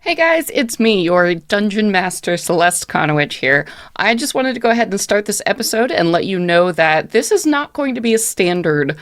Hey guys, it's me, your Dungeon Master Celeste Conowitch here. I just wanted to go ahead and start this episode and let you know that this is not going to be a standard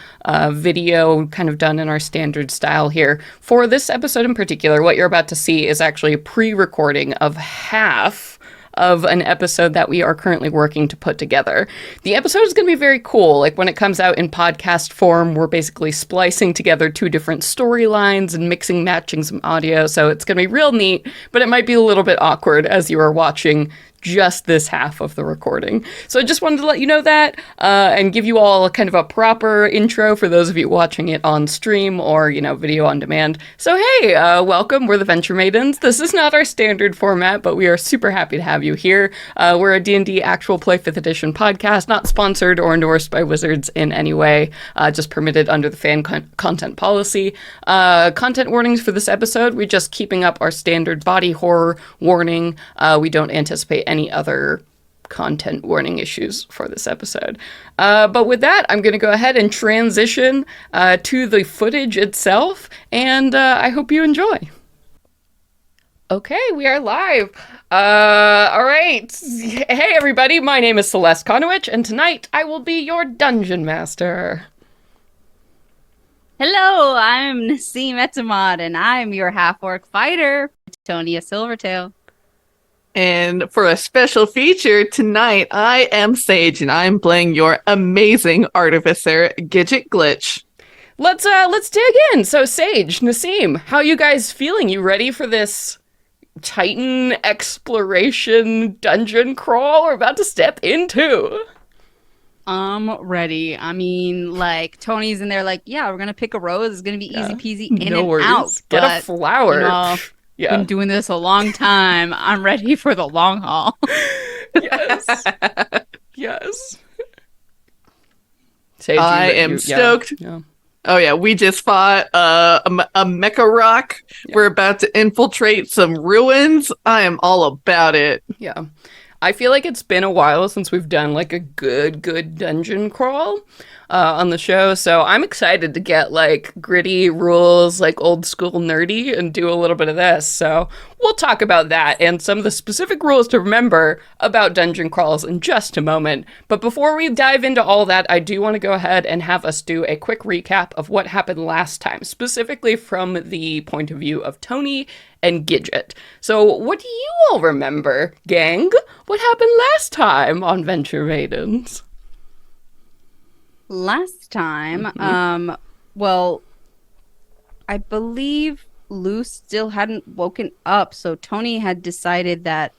video kind of done in our standard style here. For this episode in particular, what you're about to see is actually a pre-recording of half of an episode that we are currently working to put together. The episode is going to be very cool. Like when it comes out in podcast form, we're basically splicing together two different storylines and mixing, matching some audio. So it's going to be real neat, but it might be a little bit awkward as you are watching just this half of the recording. So I just wanted to let you know that and give you all kind of a proper intro for those of you watching it on stream or, video on demand. So hey, welcome. We're the Venture Maidens. This is not our standard format, but we are super happy to have you here. We're a D&D actual play 5th edition podcast, not sponsored or endorsed by Wizards in any way, just permitted under the fan content policy. Content warnings for this episode, we're just keeping up our standard body horror warning. We don't anticipate any other content warning issues for this episode. But with that, I'm going to go ahead and transition to the footage itself, and I hope you enjoy. Okay, we are live. All right. Hey, everybody. My name is Celeste Conowitch, and tonight I will be your Dungeon Master. Hello, I'm Nassim Etamad, and I'm your half-orc fighter, Toni Silvertail. And for a special feature tonight, I am Sage, and I'm playing your amazing artificer, Gidget Glitch. Let's dig in. So, Sage, Nassim, how you guys feeling? You ready for this Titan exploration dungeon crawl we're about to step into? I'm ready. I mean, Tony's in there yeah, we're gonna pick a rose. It's gonna be easy peasy in no and worries. out. Get a flower. Yeah. Been doing this a long time. I'm ready for the long haul. Yes. Yes. Sage, I am stoked. Yeah. Oh yeah, we just fought a mecha rock. Yeah. We're about to infiltrate some ruins. I am all about it. Yeah. I feel like it's been a while since we've done a good dungeon crawl on the show, so I'm excited to get gritty rules, old school nerdy, and do a little bit of this. So we'll talk about that and some of the specific rules to remember about dungeon crawls in just a moment. But before we dive into all that, I do want to go ahead and have us do a quick recap of what happened last time, specifically from the point of view of Toni and Gidget. So what do you all remember, gang? What happened last time on Venture Maidens? Last time, well, I believe Lu still hadn't woken up, so Toni had decided that,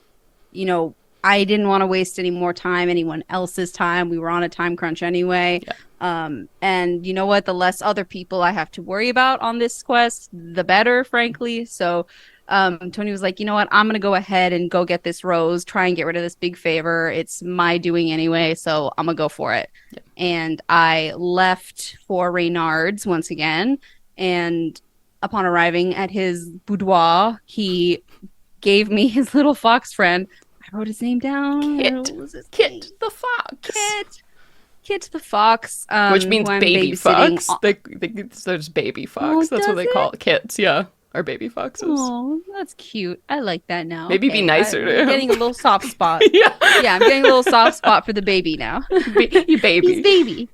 I didn't want to waste any more time, anyone else's time. We were on a time crunch anyway. Yeah. And you know what? The less other people I have to worry about on this quest, the better, frankly. So Toni was like, you know what? I'm going to go ahead and go get this rose, try and get rid of this big favor. It's my doing anyway, so I'm going to go for it. Yeah. And I left for Reynard's once again. And upon arriving at his boudoir, he gave me his little fox friend. I wrote his name down. Kit the fox. Kit the fox. Which means baby fox. There's baby fox. That's what they call kits, yeah. Our baby foxes. Oh, that's cute. I like that now. Maybe be nicer to him. I'm getting a little soft spot. Yeah, I'm getting a little soft spot for the baby now. You baby. He's baby.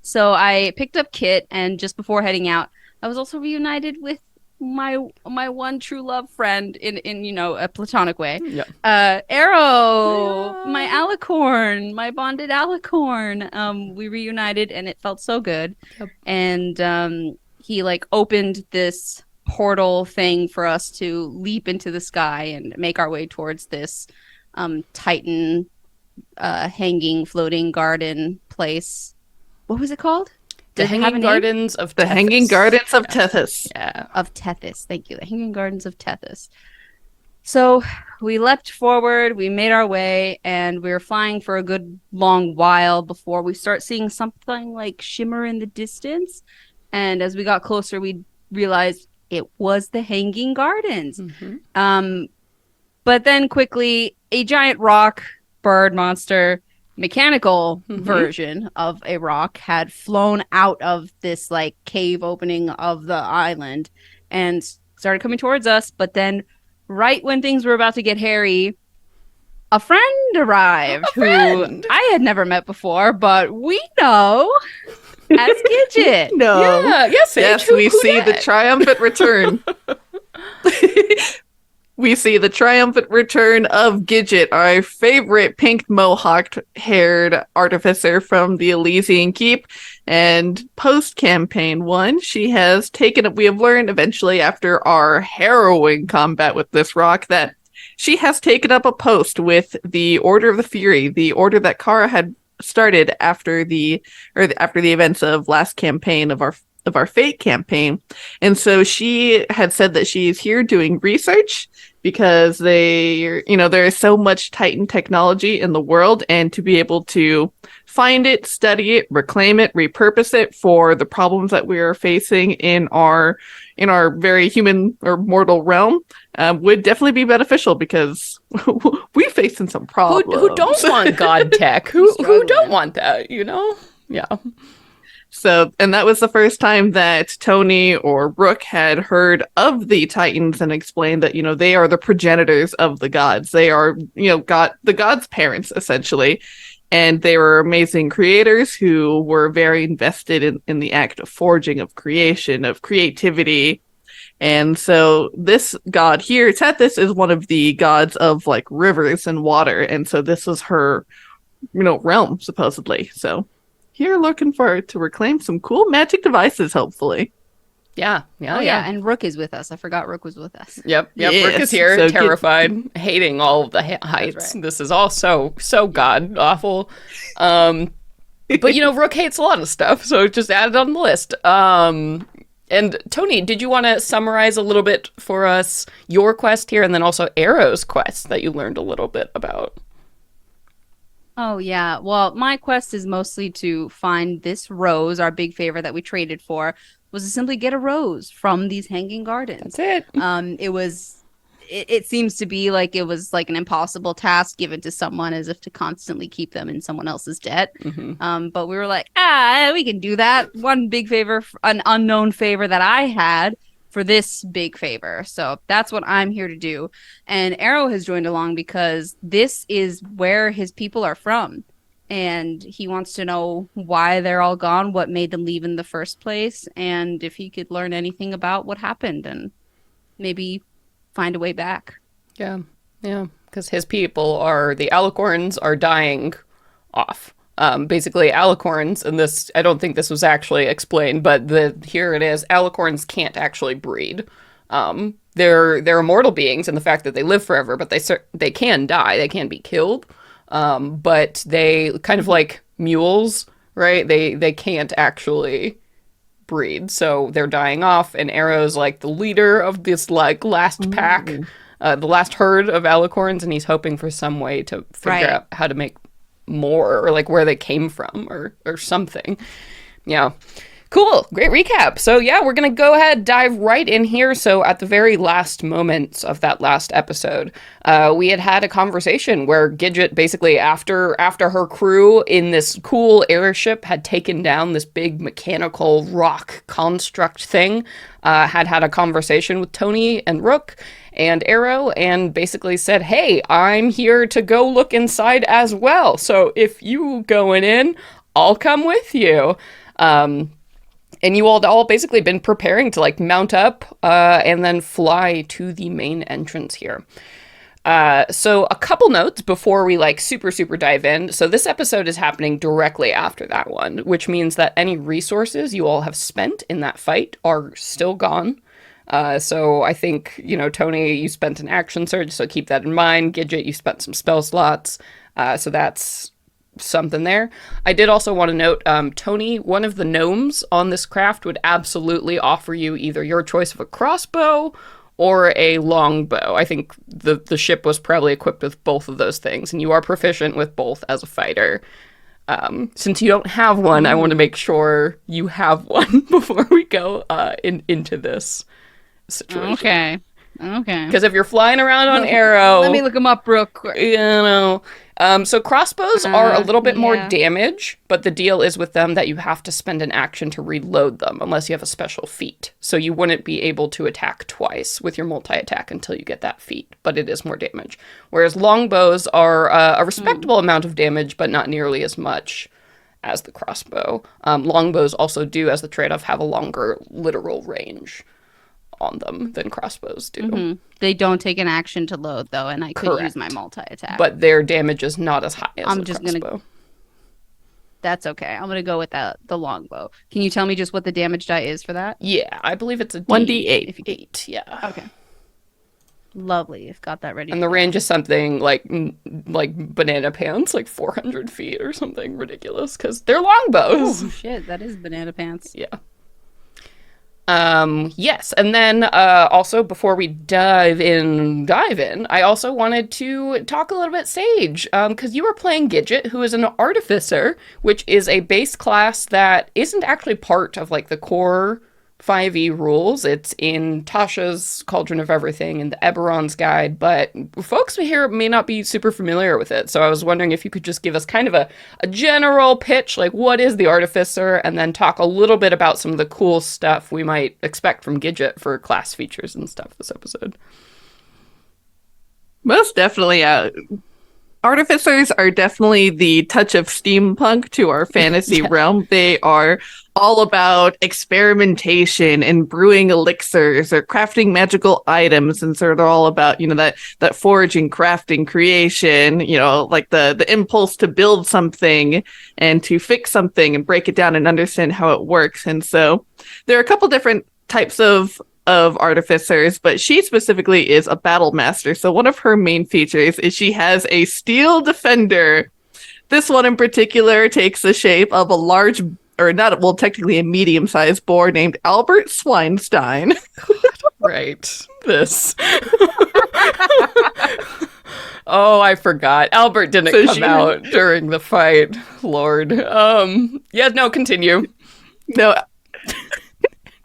So I picked up Kit, and just before heading out, I was also reunited with my one true love friend in a platonic way. Yeah. Arrow, my alicorn, my bonded alicorn. We reunited, and it felt so good. Yep. And he opened this portal thing for us to leap into the sky and make our way towards this Titan hanging floating garden place. What was it called? The Hanging Gardens of Tethys. The Hanging Gardens of Tethys. Yeah. Of Tethys. Thank you. The Hanging Gardens of Tethys. So we leapt forward, we made our way, and we were flying for a good long while before we start seeing something shimmer in the distance. And as we got closer, we realized it was the Hanging Gardens. Mm-hmm. But then quickly, a giant rock bird monster, mechanical version of a rock, had flown out of this cave opening of the island and started coming towards us. But then right when things were about to get hairy, a friend arrived who I had never met before, but we know as Gidget. No. Yeah, yes, Yes, we see the triumphant return. We see the triumphant return of Gidget, our favorite pink mohawked-haired artificer from the Elysian Keep. And post-campaign 1, she has taken, we have learned eventually after our harrowing combat with this rock, that she has taken up a post with the Order of the Fury, the order that Kara had started after the events of last campaign of our Fate campaign. And so she had said that she is here doing research because there is so much Titan technology in the world, and to be able to find it, study it, reclaim it, repurpose it for the problems that we are facing in our very human or mortal realm would definitely be beneficial, because we're facing some problems. Who don't want God tech? Who don't want that, Yeah. So, and that was the first time that Toni or Rook had heard of the Titans and explained that, they are the progenitors of the gods. They are, the gods' parents, essentially. And they were amazing creators who were very invested in the act of forging, of creation, of creativity. And so this god here, Tethys, is one of the gods of like rivers and water. And so this was her, realm, supposedly. So here looking for to reclaim some cool magic devices, hopefully. Yeah. Oh, yeah. And Rook is with us. I forgot Rook was with us. Yep. Yes. Rook is here, So terrified, hating all of the heights. Right. This is all so god awful. But Rook hates a lot of stuff, so just add it on the list. And Toni, did you want to summarize a little bit for us your quest here, and then also Arrow's quest that you learned a little bit about? Oh, yeah. Well, my quest is mostly to find this rose, our big favor that we traded for, was to simply get a rose from these hanging gardens. That's it. It seems to be like it was like an impossible task given to someone, as if to constantly keep them in someone else's debt. Mm-hmm. But we were like, we can do that. One big favor, an unknown favor that I had for this big favor. So that's what I'm here to do. And Arrow has joined along because this is where his people are from. And he wants to know why they're all gone, what made them leave in the first place, and if he could learn anything about what happened and maybe find a way back. Yeah. Because his people the Alicorns are dying off. Basically, Alicorns, and this, I don't think this was actually explained, but here it is, Alicorns can't actually breed. They're immortal beings in the fact that they live forever, but they can die. They can be killed. But they kind of like mules, right? They can't actually breed, so they're dying off, and Arrow's like the leader of this like last pack, the last herd of Alicorns, and he's hoping for some way to figure out how to make more, or like where they came from, or something. Yeah. Cool. Great recap. So yeah, we're going to go ahead, dive right in here. So at the very last moments of that last episode, we had a conversation where Gidget basically, after her crew in this cool airship had taken down this big mechanical rock construct thing, had a conversation with Toni and Rook and Arrow, and basically said, hey, I'm here to go look inside as well. So if you going in, I'll come with you. And you all basically been preparing to like mount up and then fly to the main entrance here. So a couple notes before we like super dive in. So this episode is happening directly after that one, which means that any resources you all have spent in that fight are still gone. So I think, Toni, you spent an action surge, so keep that in mind. Gidget, you spent some spell slots. So that's something there. I did also want to note, Toni, one of the gnomes on this craft would absolutely offer you either your choice of a crossbow or a longbow. I think the ship was probably equipped with both of those things, and you are proficient with both as a fighter. Since you don't have one, I want to make sure you have one before we go into this situation. Okay. Because if you're flying around on Arrow... Let me look them up real quick. So crossbows are a little bit more yeah. damage, but the deal is with them that you have to spend an action to reload them unless you have a special feat. So you wouldn't be able to attack twice with your multi-attack until you get that feat, but it is more damage. Whereas longbows are a respectable amount of damage, but not nearly as much as the crossbow. Longbows also do, as the trade-off, have a longer literal range on them than crossbows do. They don't take an action to load though, and I could use Correct. my multi-attack. But their damage is not as high as I'm the just crossbow. That's okay. I'm gonna go with the longbow. Can you tell me just what the damage die is for that? Yeah, I believe it's a 1d8. If you 8, yeah. Okay. Lovely. I've got that ready. And the range is something like banana pants, like 400 feet or something ridiculous, because they're longbows. Oh shit, that is banana pants. Yeah. Yes, and then also before we dive in, I also wanted to talk a little bit Sage, because you were playing Gidget, who is an artificer, which is a base class that isn't actually part of like the core 5e rules. It's in Tasha's Cauldron of Everything and the Eberron's Guide, but folks here may not be super familiar with it. So I was wondering if you could just give us kind of a general pitch, like what is the Artificer, and then talk a little bit about some of the cool stuff we might expect from Gidget for class features and stuff this episode. Most definitely. Artificers are definitely the touch of steampunk to our fantasy realm. They are all about experimentation and brewing elixirs or crafting magical items. And so they're all about, that foraging, crafting, creation, like the impulse to build something and to fix something and break it down and understand how it works. And so there are a couple different types of artificers, but she specifically is a battle master. So one of her main features is she has a steel defender. This one in particular takes the shape of a large, or not, well, technically a medium-sized boar named Albert Swinestein. Right. This. Oh, I forgot. Albert didn't come out during the fight. Lord. Yeah, no, continue. No,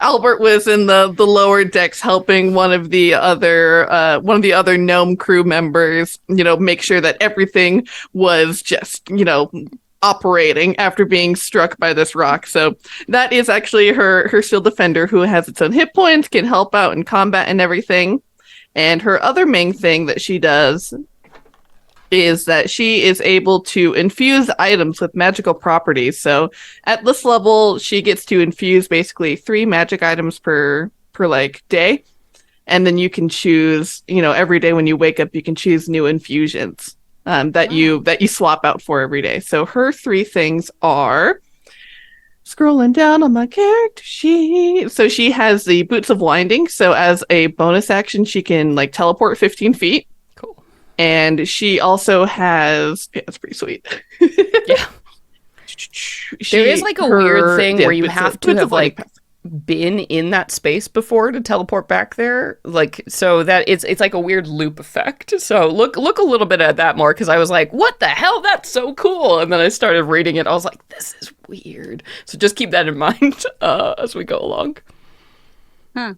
Albert was in the lower decks helping one of the other gnome crew members, make sure that everything was just, operating after being struck by this rock. So that is actually her shield defender, who has its own hit points, can help out in combat and everything. And her other main thing that she does is that she is able to infuse items with magical properties. So at this level, she gets to infuse basically 3 magic items per day. And then you can choose, every day when you wake up, you can choose new infusions that you swap out for every day. So her 3 things are, scrolling down on my character sheet. So she has the Boots of Winding. So as a bonus action, she can teleport 15 feet. And she also has... Yeah, that's pretty sweet. Yeah. There is a weird thing where you have to have been in that space before to teleport back there. So that it's like a weird loop effect. So look a little bit at that more, because I was like, what the hell? That's so cool. And then I started reading it. I was like, this is weird. So just keep that in mind as we go along. Huh.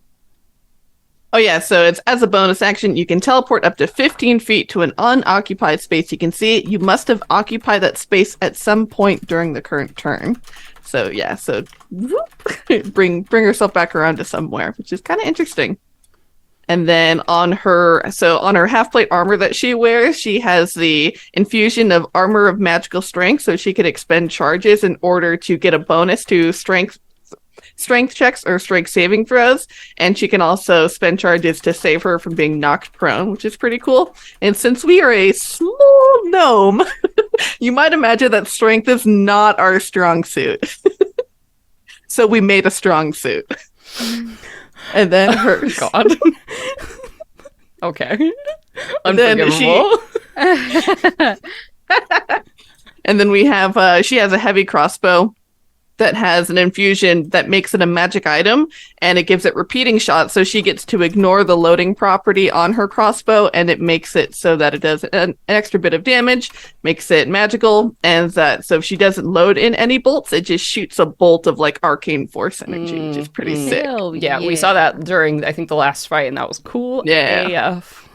Oh yeah, so it's as a bonus action, you can teleport up to 15 feet to an unoccupied space. You can see you must have occupied that space at some point during the current turn. So yeah, so whoop, bring herself back around to somewhere, which is kind of interesting. And then on her half-plate armor that she wears, she has the infusion of Armor of Magical Strength, so she can expend charges in order to get a bonus to strength checks or strength saving throws, and she can also spend charges to save her from being knocked prone, which is pretty cool. And since we are a small gnome, you might imagine that strength is not our strong suit. So we made a strong suit. And then her... God. Okay. Unforgivable. And then we have, she has a heavy crossbow that has an infusion that makes it a magic item, and it gives it repeating shots, so she gets to ignore the loading property on her crossbow, and it makes it so that it does an extra bit of damage, makes it magical, and so if she doesn't load in any bolts, it just shoots a bolt of arcane force energy, which is pretty sick. Yeah, we saw that during, I think, the last fight, and that was cool. Yeah. AF.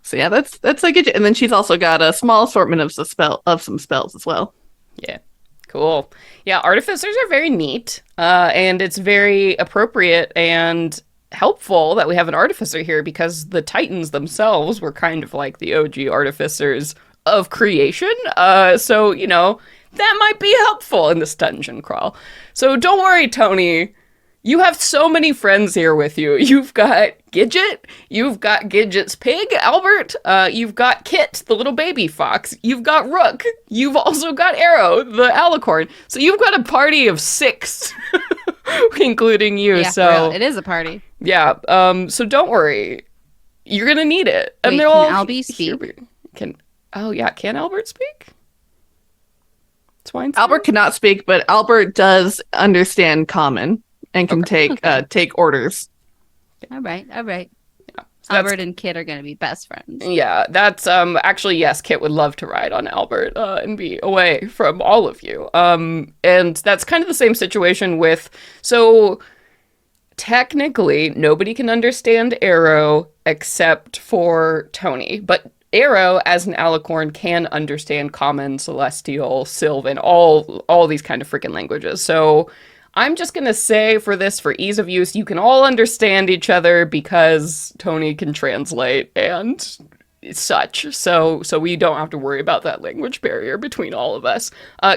So yeah, that's like it. And then she's also got a small assortment of some spells as well. Yeah. Cool. Yeah, artificers are very neat, and it's very appropriate and helpful that we have an artificer here because the Titans themselves were kind of like the OG artificers of creation. So, you know, that might be helpful in this dungeon crawl. So don't worry, Toni. You have so many friends here with you. You've got Gidget, you've got Gidget's pig, Albert, you've got Kit, the little baby fox, you've got Rook, you've also got Arrow, the alicorn. So you've got a party of 6, including you. Yeah, so for real. It is a party. Yeah, so don't worry. You're gonna need it. And Wait, they're can all Albie speak? Can Albert speak? Swine. Albert cannot speak, but Albert does understand common and can take orders. All right. Yeah. So Albert and Kit are going to be best friends. Yeah, that's actually yes, Kit would love to ride on Albert and be away from all of you. And that's kind of the same situation with so technically nobody can understand Arrow except for Toni, but Arrow as an alicorn can understand Common, Celestial, Sylvan, all these kind of freaking languages. So I'm just going to say for ease of use, you can all understand each other because Toni can translate and such. So we don't have to worry about that language barrier between all of us.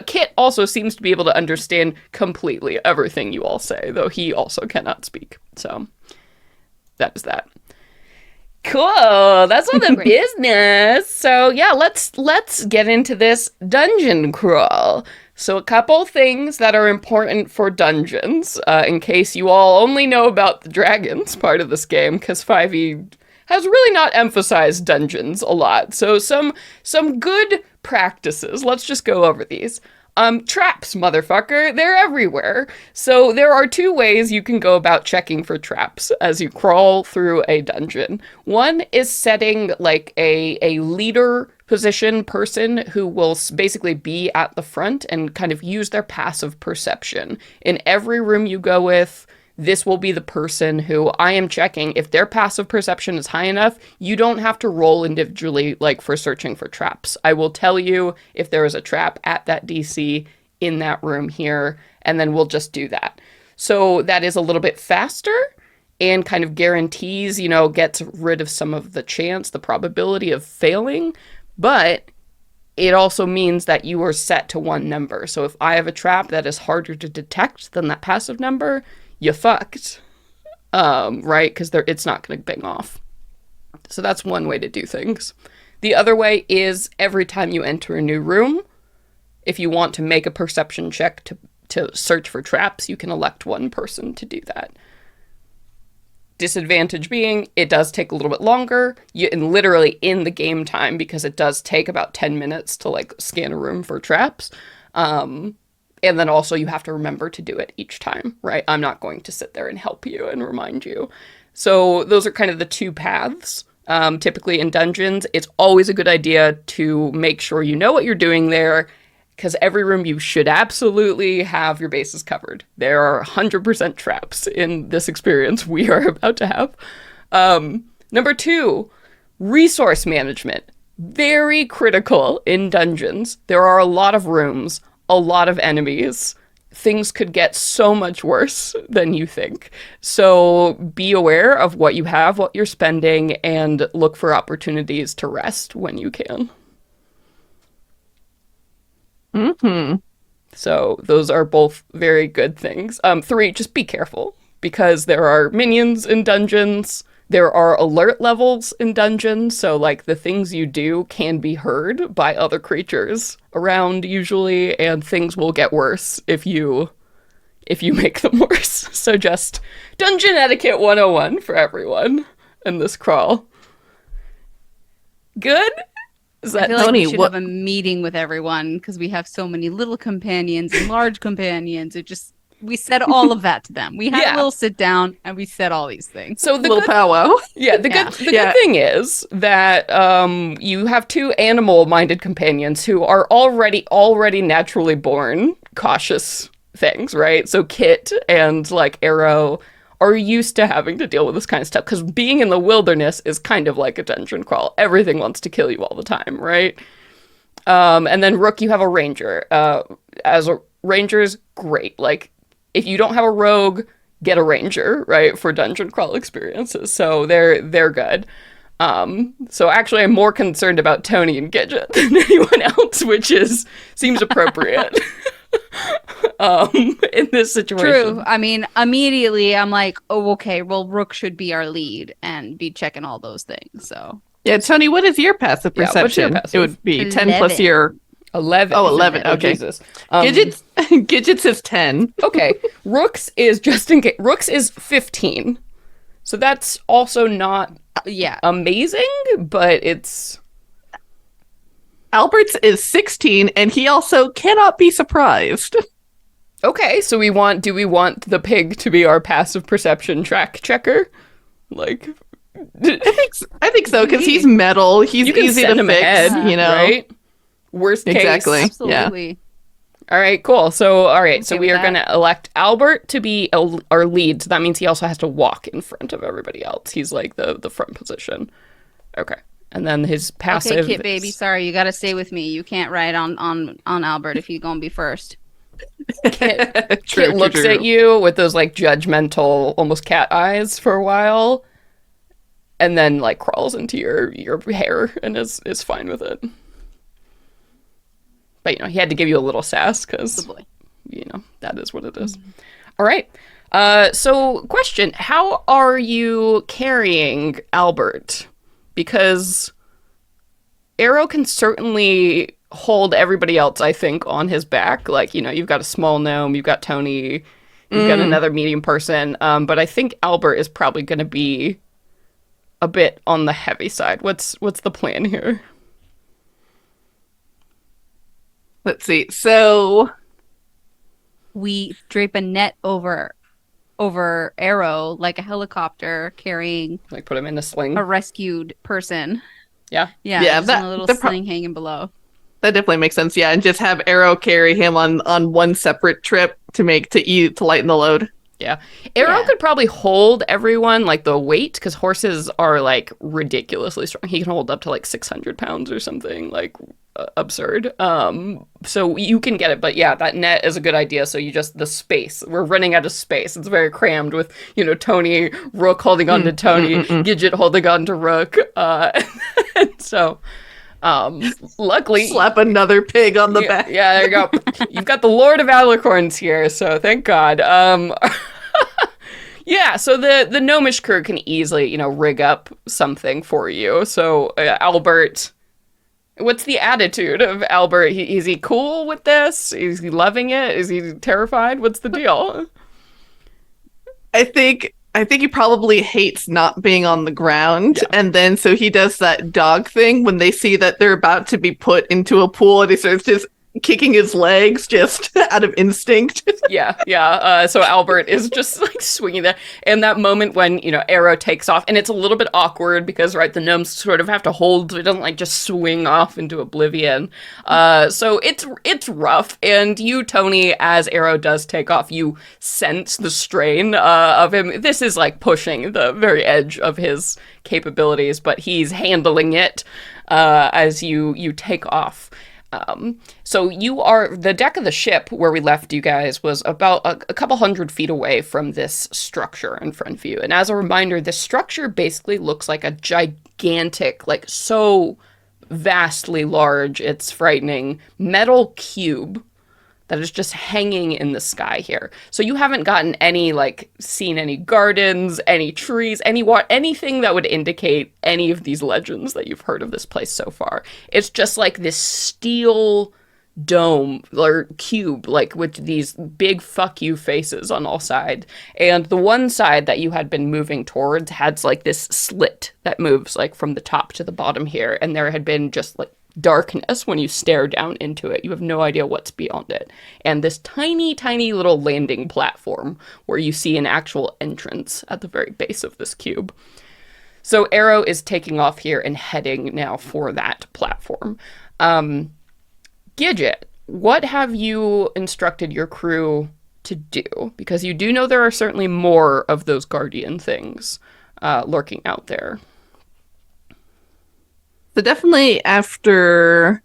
Kit also seems to be able to understand completely everything you all say, though he also cannot speak. So that is that. Cool. That's all the business. So yeah, let's get into this dungeon crawl. So a couple things that are important for dungeons, in case you all only know about the dragons part of this game, because 5e has really not emphasized dungeons a lot. So some good practices. Let's just go over these. Traps, motherfucker. They're everywhere. So there are 2 ways you can go about checking for traps as you crawl through a dungeon. One is setting like a leader position person who will basically be at the front and kind of use their passive perception. In every room you go with, this will be the person who I am checking. If their passive perception is high enough, you don't have to roll individually like for searching for traps. I will tell you if there is a trap at that DC in that room here, and then we'll just do that. So that is a little bit faster and kind of guarantees, gets rid of some of the chance, the probability of failing, but it also means that you are set to one number. So if I have a trap that is harder to detect than that passive number, you fucked, right? Because it's not going to bing off. So that's one way to do things. The other way is every time you enter a new room, if you want to make a perception check to search for traps, you can elect one person to do that. Disadvantage being, it does take a little bit longer, and literally in the game time, because it does take about 10 minutes to like scan a room for traps. And then also you have to remember to do it each time, right? I'm not going to sit there and help you and remind you. So those are kind of the 2 paths. Typically in dungeons, it's always a good idea to make sure you know what you're doing there, because every room you should absolutely have your bases covered. There are 100% traps in this experience we are about to have. Number 2, resource management. Very critical in dungeons. There are a lot of rooms, a lot of enemies. Things could get so much worse than you think. So be aware of what you have, what you're spending, and look for opportunities to rest when you can. Mm-hmm. So those are both very good things. 3, just be careful, because there are minions in dungeons. There are alert levels in dungeons, so like the things you do can be heard by other creatures around usually, and things will get worse if you make them worse. So just dungeon etiquette 101 for everyone in this crawl. Good? Is that I feel like Toni, we should have a meeting with everyone because we have so many little companions and large companions. We said all of that to them. We had a little sit down and we said all these things. So the little powwow. Yeah, the good thing is that you have 2 animal-minded companions who are already naturally born cautious things, right? So Kit and like Arrow are used to having to deal with this kind of stuff, because being in the wilderness is kind of like a dungeon crawl. Everything wants to kill you all the time, right? And then Rook, you have a ranger. As a ranger's great. Like, if you don't have a rogue, get a ranger, right, for dungeon crawl experiences. So they're good. So actually, I'm more concerned about Toni and Gidget than anyone else, which seems appropriate. In this situation. True. I mean, immediately I'm like, oh, okay, well, Rook should be our lead and be checking all those things. So Yeah, Toni, what is your passive Yeah, what's your perception? passive? It would be 10 plus 11. your... 11. Oh, isn't 11, it? Oh, okay. Jesus. Gidget's is 10. Okay. Rook's is just in case. Rook's is 15. So that's also not yeah. amazing, but it's... Albert's is 16, and he also cannot be surprised. Okay, so do we want the pig to be our passive perception track checker? Like... I think so, because he's metal. He's You can easy send to him fix, ahead, you know? right? Worst case. Exactly. Absolutely. All right, cool. So, all right, so Okay we with are going to elect Albert to be our lead. So that means he also has to walk in front of everybody else. He's like the front position. Okay. And then his passive... Okay, Kit baby, sorry, you gotta stay with me. You can't ride on Albert if you're gonna be first. Kit looks at you with those like judgmental, almost cat eyes for a while, and then like crawls into your hair and is fine with it. But he had to give you a little sass because that is what it is. All right. So question: how are you carrying Albert? Because Arrow can certainly hold everybody else, I think, on his back. Like, you've got a small gnome, you've got Toni, you've got another medium person. But I think Albert is probably going to be a bit on the heavy side. What's the plan here? Let's see. So We drape a net over Arrow like a helicopter carrying Like put him in a sling? a rescued person. Yeah. Yeah, Yeah, just that- in a little the sling hanging below. that definitely makes sense. Yeah, and just have Arrow carry him on one separate trip to lighten the load. Yeah. Arrow Yeah. could probably hold everyone, like, the weight, because horses are, like, ridiculously strong. He can hold up to, like, 600 pounds or something, like, absurd. So you can get it, but yeah, that net is a good idea. So the space. We're running out of space. It's very crammed with, Toni, Rook holding on to Toni, Gidget holding on to Rook. And so... luckily, Slap another pig on the back. yeah, there you go. You've got the Lord of Alicorns here, so thank God. Yeah, so the gnomish crew can easily, rig up something for you. So Albert, what's the attitude of Albert? Is he cool with this? Is he loving it? Is he terrified? What's the deal? I think he probably hates not being on the ground, and then so he does that dog thing when they see that they're about to be put into a pool, and he starts just kicking his legs just out of instinct. Yeah. So Albert is just like swinging that, and that moment when Arrow takes off, and it's a little bit awkward because the gnomes sort of have to hold, so it doesn't like just swing off into oblivion. So it's rough, and you, Toni, as Arrow does take off, you sense the strain of him. This is like pushing the very edge of his capabilities, but he's handling it as you take off. So the deck of the ship where we left you guys was about a couple 100 feet away from this structure in front of you. And as a reminder, this structure basically looks like a gigantic, like so vastly large, it's frightening, metal cube that is just hanging in the sky here. So you haven't gotten seen any gardens, any trees, anything that would indicate any of these legends that you've heard of this place so far. It's just like this steel dome or cube, like with these big fuck you faces on all sides. And the one side that you had been moving towards had like this slit that moves like from the top to the bottom here. And there had been just like darkness when you stare down into it. You have no idea what's beyond it. And this tiny, tiny little landing platform where you see an actual entrance at the very base of this cube. So Arrow is taking off here and heading now for that platform. Gidget, what have you instructed your crew to do, because you do know there are certainly more of those guardian things lurking out there. So definitely after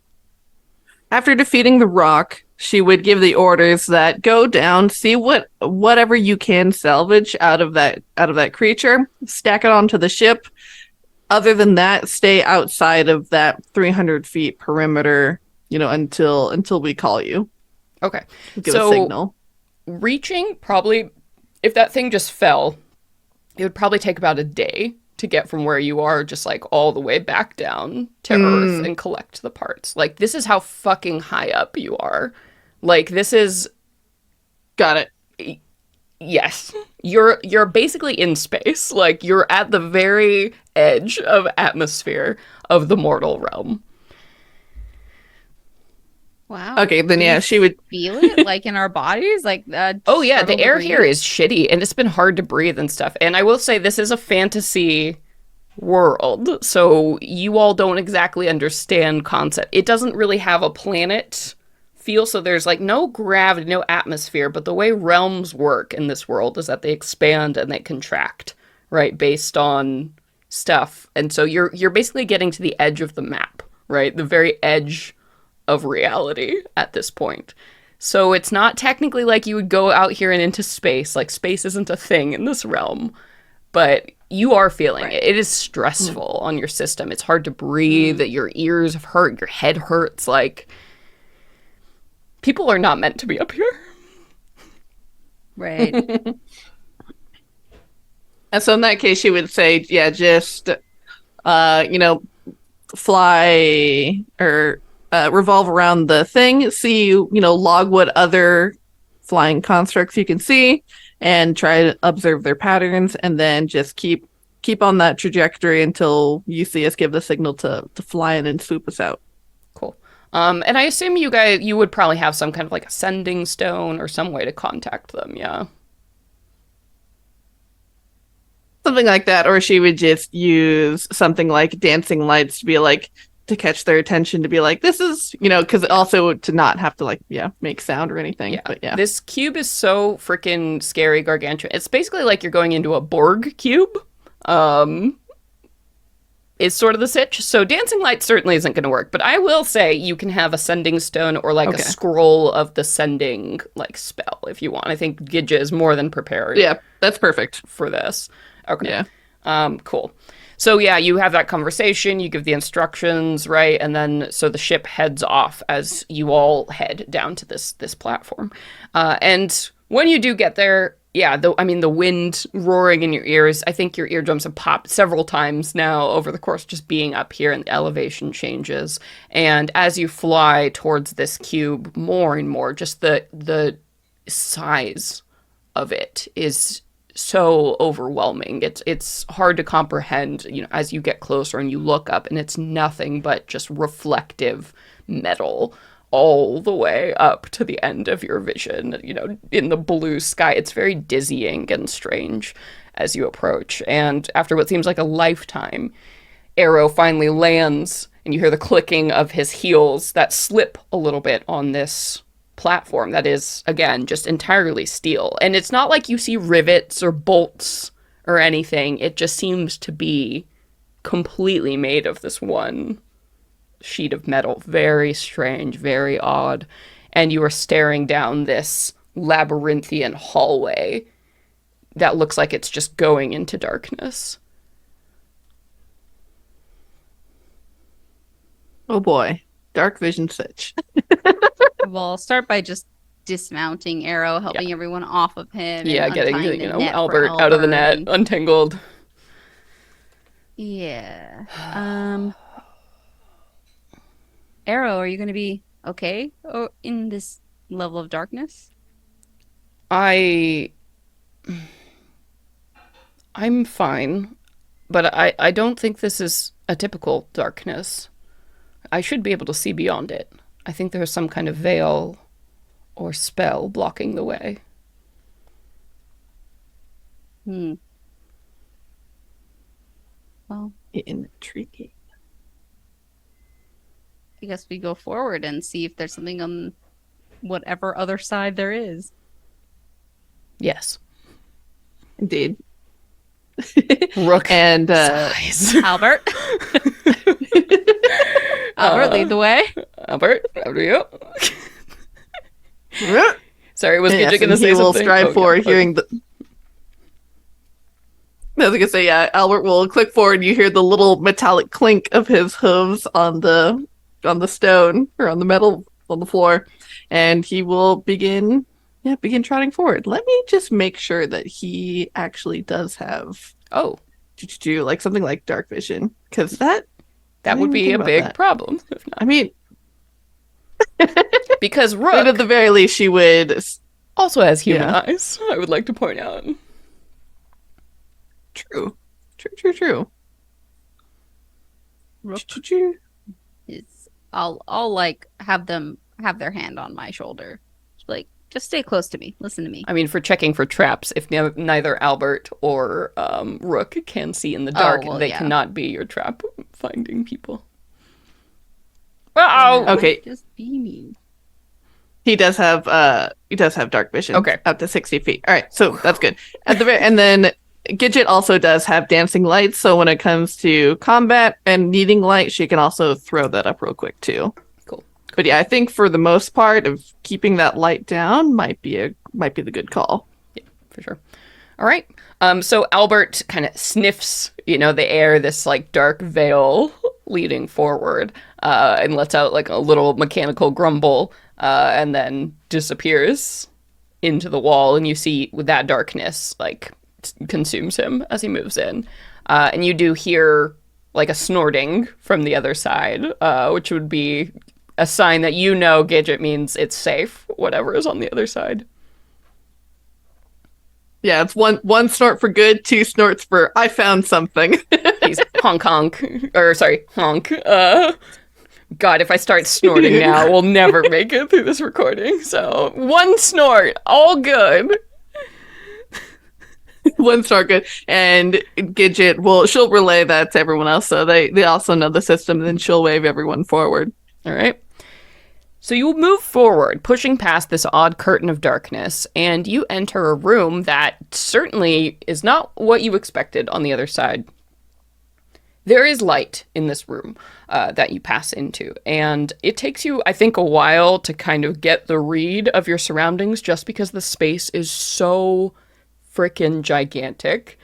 defeating the rock, she would give the orders that go down, see whatever you can salvage out of that creature, stack it onto the ship. Other than that, stay outside of that 300 feet perimeter, until we call you. Okay. Give a signal. Reaching, probably, if that thing just fell, it would probably take about a day to get from where you are just like all the way back down to Earth and collect the parts. Like, this is how fucking high up you are. Like, this is... Got it. Yes. You're basically in space. Like, you're at the very edge of atmosphere of the mortal realm. Wow. Okay, then yeah, she would feel it like in our bodies, like oh yeah, struggle the to air breathe? here is shitty, and it's been hard to breathe and stuff. And I will say this is a fantasy world, so you all don't exactly understand concept. It doesn't really have a planet feel, so there's like no gravity, no atmosphere, but the way realms work in this world is that they expand and they contract, right, based on stuff. And so you're basically getting to the edge of the map, right? The very edge of reality at this point. So it's not technically like you would go out here and into space. Like, space isn't a thing in this realm, but you are feeling it. It is stressful on your system. It's hard to breathe. Your ears hurt. Your head hurts. Like, people are not meant to be up here. Right. And so in that case, she would say, yeah, just, fly or revolve around the thing, see, log what other flying constructs you can see, and try to observe their patterns, and then just keep on that trajectory until you see us give the signal to fly in and swoop us out. Cool. And I assume you would probably have some kind of like a sending stone or some way to contact them, yeah? Something like that, or she would just use something like dancing lights to be like, to catch their attention, to be like, this is, because also to not have to like, make sound or anything. Yeah. But yeah. This cube is so freaking scary, gargantuan. It's basically like you're going into a Borg cube. Is sort of the sitch. So dancing light certainly isn't going to work, but I will say you can have a sending stone or like a scroll of the sending like spell if you want. I think Gidja is more than prepared. Yeah, that's perfect for this. Okay. Yeah. Cool. So yeah, you have that conversation, you give the instructions, right? And then so the ship heads off as you all head down to this platform. And when you do get there, yeah, the wind roaring in your ears, I think your eardrums have popped several times now over the course of just being up here, and the elevation changes. And as you fly towards this cube more and more, just the size of it is so overwhelming. It's hard to comprehend, as you get closer and you look up, and it's nothing but just reflective metal all the way up to the end of your vision, in the blue sky. It's very dizzying and strange as you approach. And after what seems like a lifetime, Arrow finally lands, and you hear the clicking of his heels that slip a little bit on this platform that is, again, just entirely steel. And it's not like you see rivets or bolts or anything. It just seems to be completely made of this one sheet of metal. Very strange, very odd. And you are staring down this labyrinthian hallway that looks like it's just going into darkness. Oh boy. Dark vision sitch. Well, I'll start by just dismounting Arrow, helping everyone off of him. Yeah, and getting untying the net for Albert out of the net, and... untangled. Yeah. Arrow, are you going to be okay in this level of darkness? I'm fine, but I don't think this is a typical darkness. I should be able to see beyond it. I think there's some kind of veil or spell blocking the way. Well, intriguing. I guess we go forward and see if there's something on whatever other side there is. Yes. Indeed. Rook And size. Albert. Albert, lead the way. Albert, over to you. Sorry, was yes, Gidget going to and say he will something? stride Oh, forward, yeah. hearing the. I was gonna say, yeah. Albert will click forward. You hear the little metallic clink of his hooves on the stone or on the metal on the floor, and he will begin trotting forward. Let me just make sure that he actually does have Oh, like something like dark vision, because that that would be a big problem. I mean, because but at Rook the very least, she would. also has human Yeah. eyes, I would like to point out. True. Rook True. is. I'll like have them have their hand on my shoulder, like just stay close to me. Listen to me. I mean, for checking for traps, if neither Albert or Rook can see in the dark, well, they yeah. cannot be your trap finding people. Uh-oh! Okay. Just be mean. He does have dark vision. Okay. Up to 60 feet. All right, so that's good. And then Gidget also does have dancing lights, so when it comes to combat and needing light, she can also throw that up real quick too. Cool. But yeah, I think for the most part of keeping that light down might be the good call. Yeah, for sure. All right. So Albert kind of sniffs, the air, this like dark veil leading forward, and lets out like a little mechanical grumble, and then disappears into the wall, and you see that darkness like consumes him as he moves in, and you do hear like a snorting from the other side, which would be a sign that Gidget means it's safe, whatever is on the other side. Yeah, it's one snort for good, two snorts for I found something. He's honk. God, if I start snorting now, we'll never make it through this recording. So one snort, all good. One snort good, and Gidget she'll relay that to everyone else, so they also know the system. Then she'll wave everyone forward. All right. So you move forward, pushing past this odd curtain of darkness, and you enter a room that certainly is not what you expected on the other side. There is light in this room that you pass into, and it takes you, I think, a while to kind of get the read of your surroundings just because the space is so freaking gigantic.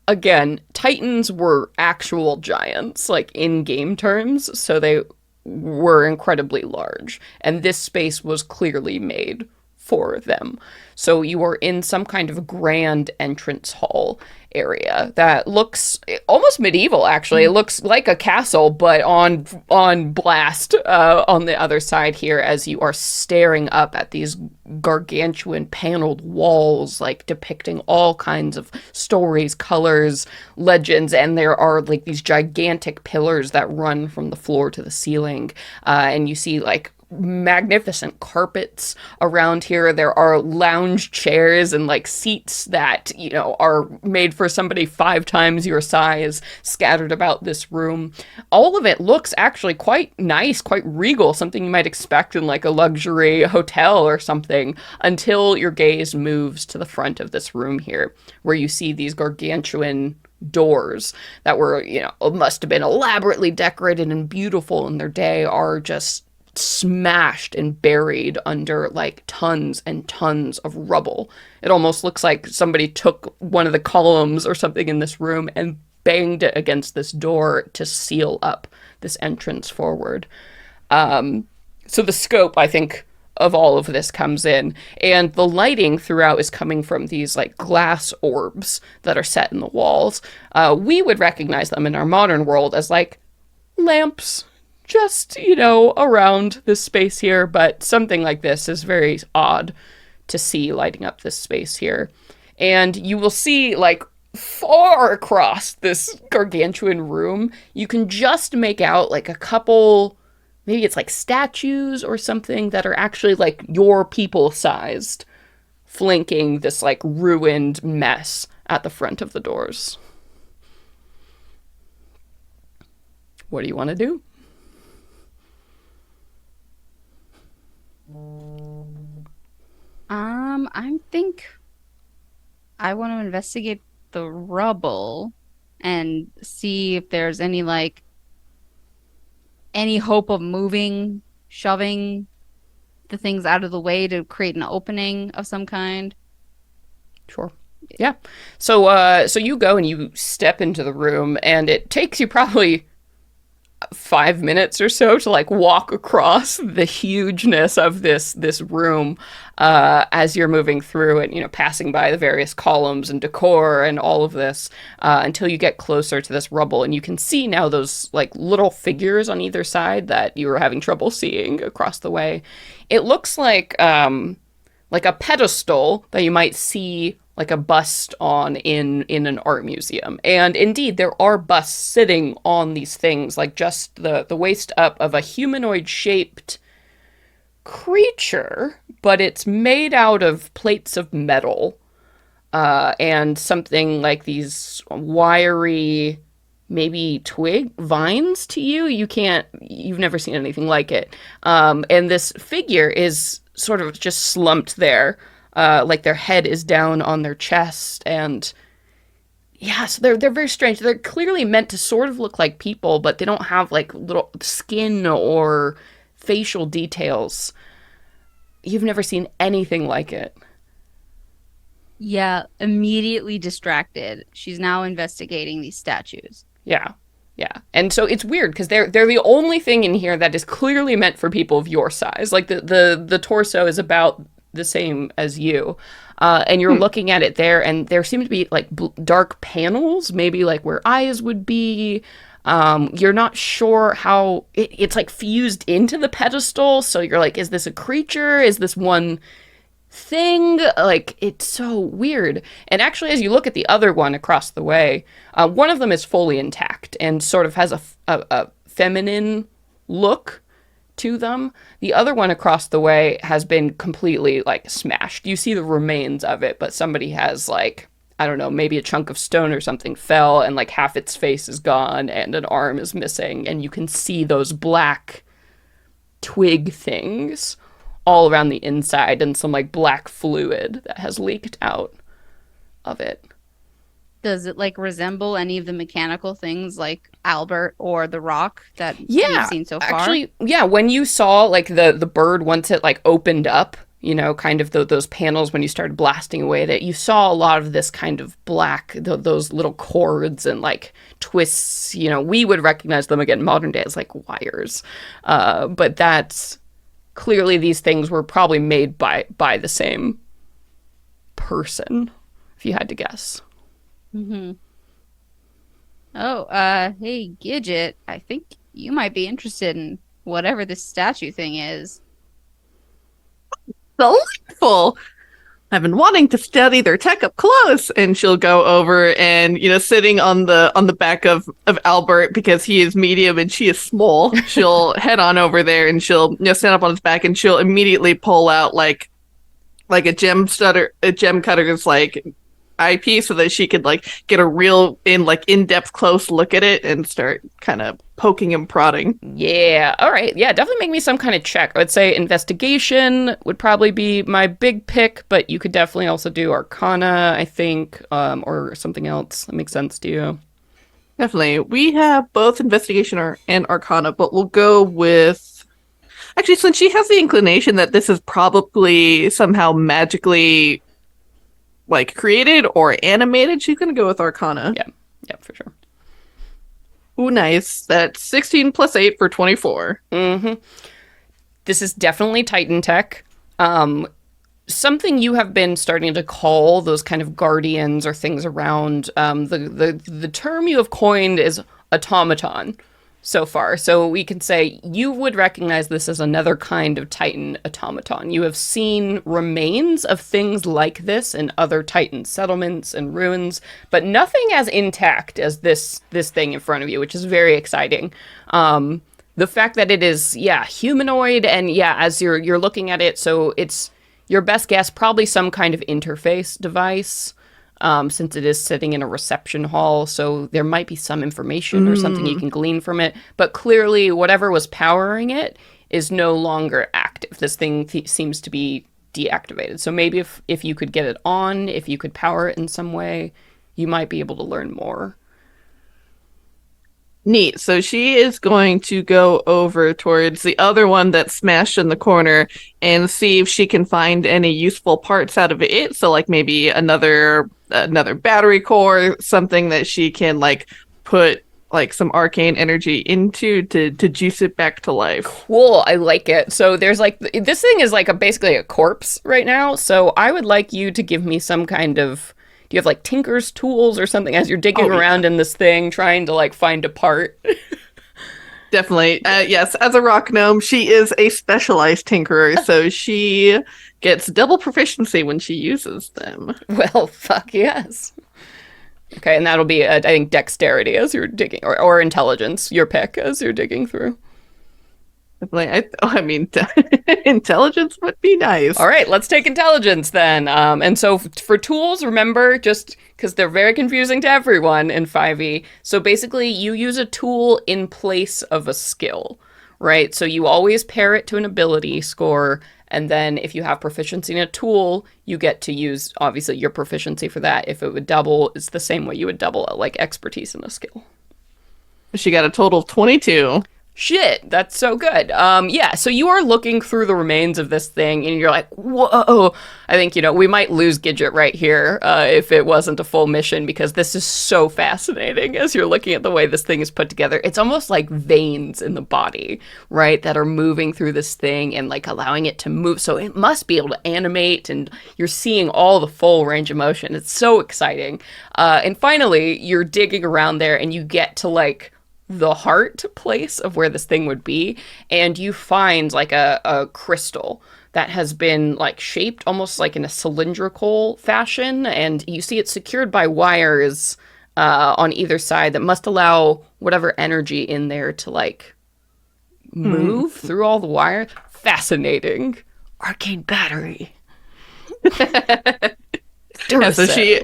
Again, Titans were actual giants, like in game terms, so they were incredibly large, and this space was clearly made for them. So you are in some kind of grand entrance hall area that looks almost medieval, actually. It looks like a castle, but on blast on the other side here as you are staring up at these gargantuan paneled walls, like depicting all kinds of stories, colors, legends, and there are like these gigantic pillars that run from the floor to the ceiling, and you see like magnificent carpets around here. There are lounge chairs and like seats that are made for somebody 5 times your size scattered about this room. All of it looks actually quite nice, quite regal, something you might expect in like a luxury hotel or something, until your gaze moves to the front of this room here, where you see these gargantuan doors that were must have been elaborately decorated and beautiful in their day, are just smashed and buried under like tons and tons of rubble. It almost looks like somebody took one of the columns or something in this room and banged it against this door to seal up this entrance forward. So the scope, I think, of all of this comes in, and the lighting throughout is coming from these like glass orbs that are set in the walls. We would recognize them in our modern world as like lamps, just, around this space here, but something like this is very odd to see lighting up this space here. And you will see, like, far across this gargantuan room, you can just make out, like, a couple, maybe it's like statues or something that are actually, like, your people-sized, flanking this, like, ruined mess at the front of the doors. What do you want to do? I think I want to investigate the rubble and see if there's any hope of moving, shoving the things out of the way to create an opening of some kind. Sure. Yeah. So so you go and you step into the room, and it takes you probably 5 minutes or so to like walk across the hugeness of this room as you're moving through it, you know, passing by the various columns and decor and all of this until you get closer to this rubble, and you can see now those like little figures on either side that you were having trouble seeing across the way. It looks like a pedestal that you might see like a bust on in an art museum. And indeed, there are busts sitting on these things, like just the waist up of a humanoid shaped creature, but it's made out of plates of metal and something like these wiry, maybe twig vines to you. You've never seen anything like it. And this figure is sort of just slumped there, like their head is down on their chest, and yeah, so they're very strange. They're clearly meant to sort of look like people, but they don't have like little skin or facial details. You've never seen anything like it. Yeah, immediately distracted. She's now investigating these statues. Yeah. Yeah. And so it's weird because they're the only thing in here that is clearly meant for people of your size. Like the torso is about the same as you. And you're looking at it there, and there seem to be like dark panels, maybe like where eyes would be. You're not sure how it's like fused into the pedestal. So you're like, is this a creature? Is this one thing? Like, it's so weird. And actually, as you look at the other one across the way, one of them is fully intact and sort of has a feminine look to them. The other one across the way has been completely like smashed. You see the remains of it, but somebody has like, I don't know, maybe a chunk of stone or something fell, and like half its face is gone and an arm is missing, and you can see those black twig things all around the inside and some like black fluid that has leaked out of it. Does it like resemble any of the mechanical things like Albert or the Rock that Yeah, we've seen so far? actually, yeah, when you saw like the bird, once it like opened up, you know, kind of those panels when you started blasting away, that you saw a lot of this kind of black, those little cords and like twists. You know, we would recognize them again modern day as like wires, but that's clearly these things were probably made by the same person, if you had to guess. Mm-hmm. Oh, hey, Gidget, I think you might be interested in whatever this statue thing is. Delightful. I've been wanting to study their tech up close. And she'll go over and, you know, sitting on the back of Albert, because he is medium and she is small. She'll head on over there and she'll, you know, stand up on his back, and she'll immediately pull out like a gem cutter's like eyepiece, so that she could like get a real in-depth close look at it and start kind of poking and prodding. Yeah, all right. Yeah, definitely make me some kind of check. I would say investigation would probably be my big pick, but you could definitely also do Arcana, I think, or something else that makes sense to you. Definitely. We have both investigation and Arcana, but we'll go with... Actually, since she has the inclination that this is probably somehow magically like created or animated, she's gonna go with Arcana. Yeah, for sure. Ooh, nice. That's 16 plus 8 for 24. Mm-hmm. This is definitely Titan tech. Something you have been starting to call those kind of guardians or things around. The term you have coined is automaton so far. So we can say you would recognize this as another kind of Titan automaton. You have seen remains of things like this in other Titan settlements and ruins, but nothing as intact as this thing in front of you, which is very exciting. The fact that it is, humanoid, and as you're looking at it, so it's your best guess, probably some kind of interface device. Since it is sitting in a reception hall, so there might be some information or something you can glean from it. But clearly, whatever was powering it is no longer active. This thing seems to be deactivated. So maybe if you could get it on, if you could power it in some way, you might be able to learn more. Neat. So she is going to go over towards the other one that's smashed in the corner and see if she can find any useful parts out of it. So like maybe another battery core, something that she can like put like some arcane energy into to juice it back to life. Cool, I like it. So there's like this thing is like basically a corpse right now. So I would like you to give me some kind of, do you have like tinker's tools or something as you're digging around in this thing trying to like find a part? Definitely. Yes, as a rock gnome, she is a specialized tinkerer, so she gets double proficiency when she uses them. Well, fuck yes. Okay, and that'll be, I think, dexterity as you're digging, or intelligence, your pick, as you're digging through. I mean, intelligence would be nice. All right, let's take intelligence then. And so for tools, remember, just because they're very confusing to everyone in 5e. So basically, you use a tool in place of a skill, right? So you always pair it to an ability score, and then if you have proficiency in a tool, you get to use, obviously, your proficiency for that. If it would double, it's the same way you would double, like, expertise in a skill. She got a total of 22. Shit, that's so good. Yeah, so you are looking through the remains of this thing, and you're like, whoa. I think, we might lose Gidget right here if it wasn't a full mission, because this is so fascinating as you're looking at the way this thing is put together. It's almost like veins in the body, right, that are moving through this thing and, like, allowing it to move. So it must be able to animate, and you're seeing all the full range of motion. It's so exciting. And finally, you're digging around there, and you get to, like, the heart place of where this thing would be, and you find like a crystal that has been like shaped almost like in a cylindrical fashion, and you see it secured by wires on either side that must allow whatever energy in there to like move through all the wires. Fascinating. Arcane battery. Yeah, so she,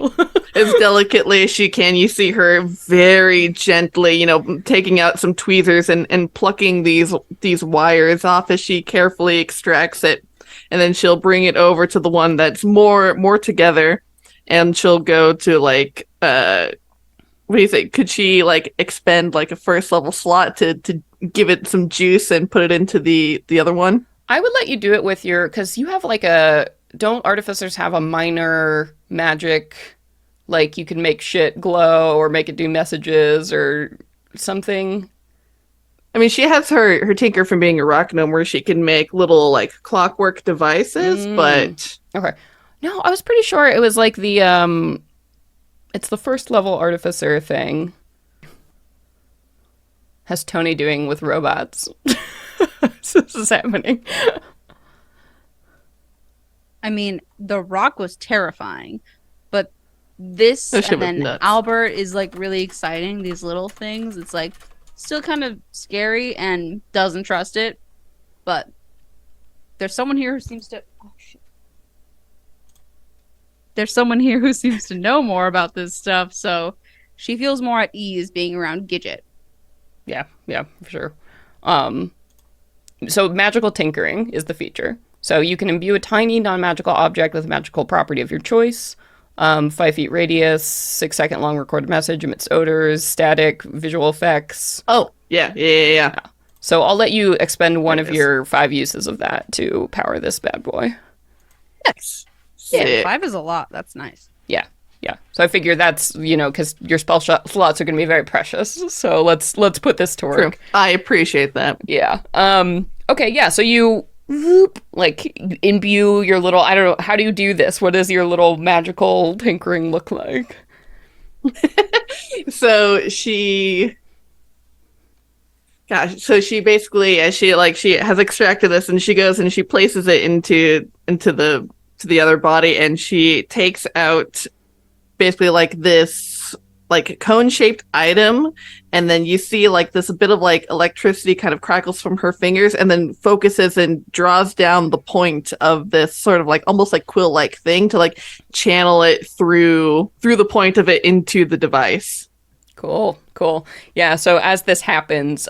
as delicately as she can, you see her very gently, taking out some tweezers and plucking these wires off as she carefully extracts it. And then she'll bring it over to the one that's more together, and she'll go to like, what do you think? Could she like expend like a first level slot to give it some juice and put it into the other one? I would let you do it with your, because you have like don't artificers have a minor magic, like you can make shit glow or make it do messages or something? I mean, she has her tinker from being a rock gnome where she can make little like clockwork devices, but okay. No, I was pretty sure it was like the it's the first level artificer thing. How's Toni doing with robots? This is happening. I mean, the rock was terrifying, but this and then nuts. Albert is like really exciting. These little things, it's like still kind of scary and doesn't trust it, but there's someone here who seems to there's someone here who seems to know more about this stuff, so she feels more at ease being around Gidget. Yeah, for sure. So magical tinkering is the feature. So you can imbue a tiny non-magical object with a magical property of your choice. 5 feet radius, 6-second long recorded message, emits odors, static, visual effects. Oh, yeah. So I'll let you expend one of your 5 uses of that to power this bad boy. Yes. Yeah, 5 is a lot. That's nice. Yeah. So I figure that's, because your spell slots are going to be very precious. So let's put this to work. True. I appreciate that. Yeah. Okay, yeah, so you like imbue your little, I don't know, how do you do this? What does your little magical tinkering look like? So she basically, as she has extracted this, and she goes and she places it into the other body, and she takes out basically like this like cone-shaped item, and then you see like this bit of like electricity kind of crackles from her fingers, and then focuses and draws down the point of this sort of like almost like quill-like thing to like channel it through the point of it into the device. Cool. Yeah, so as this happens,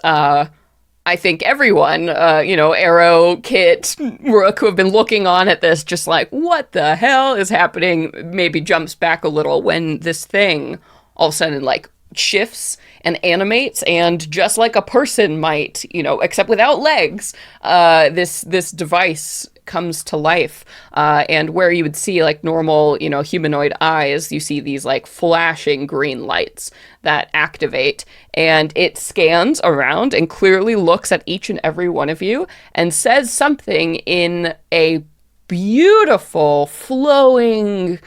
I think everyone, Arrow, Kit, Rook, who have been looking on at this, just like, what the hell is happening? Maybe jumps back a little when this thing all of a sudden, like, shifts and animates, and just like a person might, except without legs, this device comes to life, and where you would see like normal, humanoid eyes, you see these like flashing green lights that activate, and it scans around and clearly looks at each and every one of you and says something in a beautiful, flowing,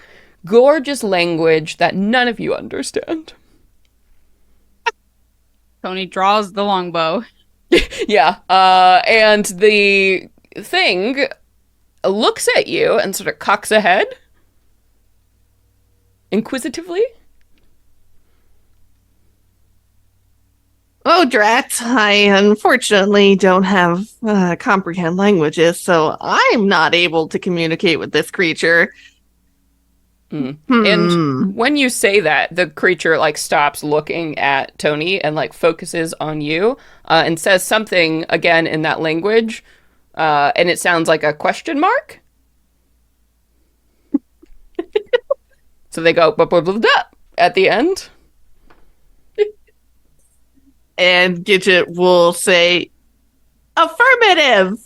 gorgeous language that none of you understand. Toni draws the longbow. Yeah, and the thing looks at you and sort of cocks a head inquisitively. Oh, drat. I unfortunately don't have comprehend languages, so I'm not able to communicate with this creature. And when you say that, the creature like stops looking at Toni and like focuses on you, and says something again in that language, and it sounds like a question mark. So they go blah, blah, blah, blah, at the end. And Gidget will say, affirmative!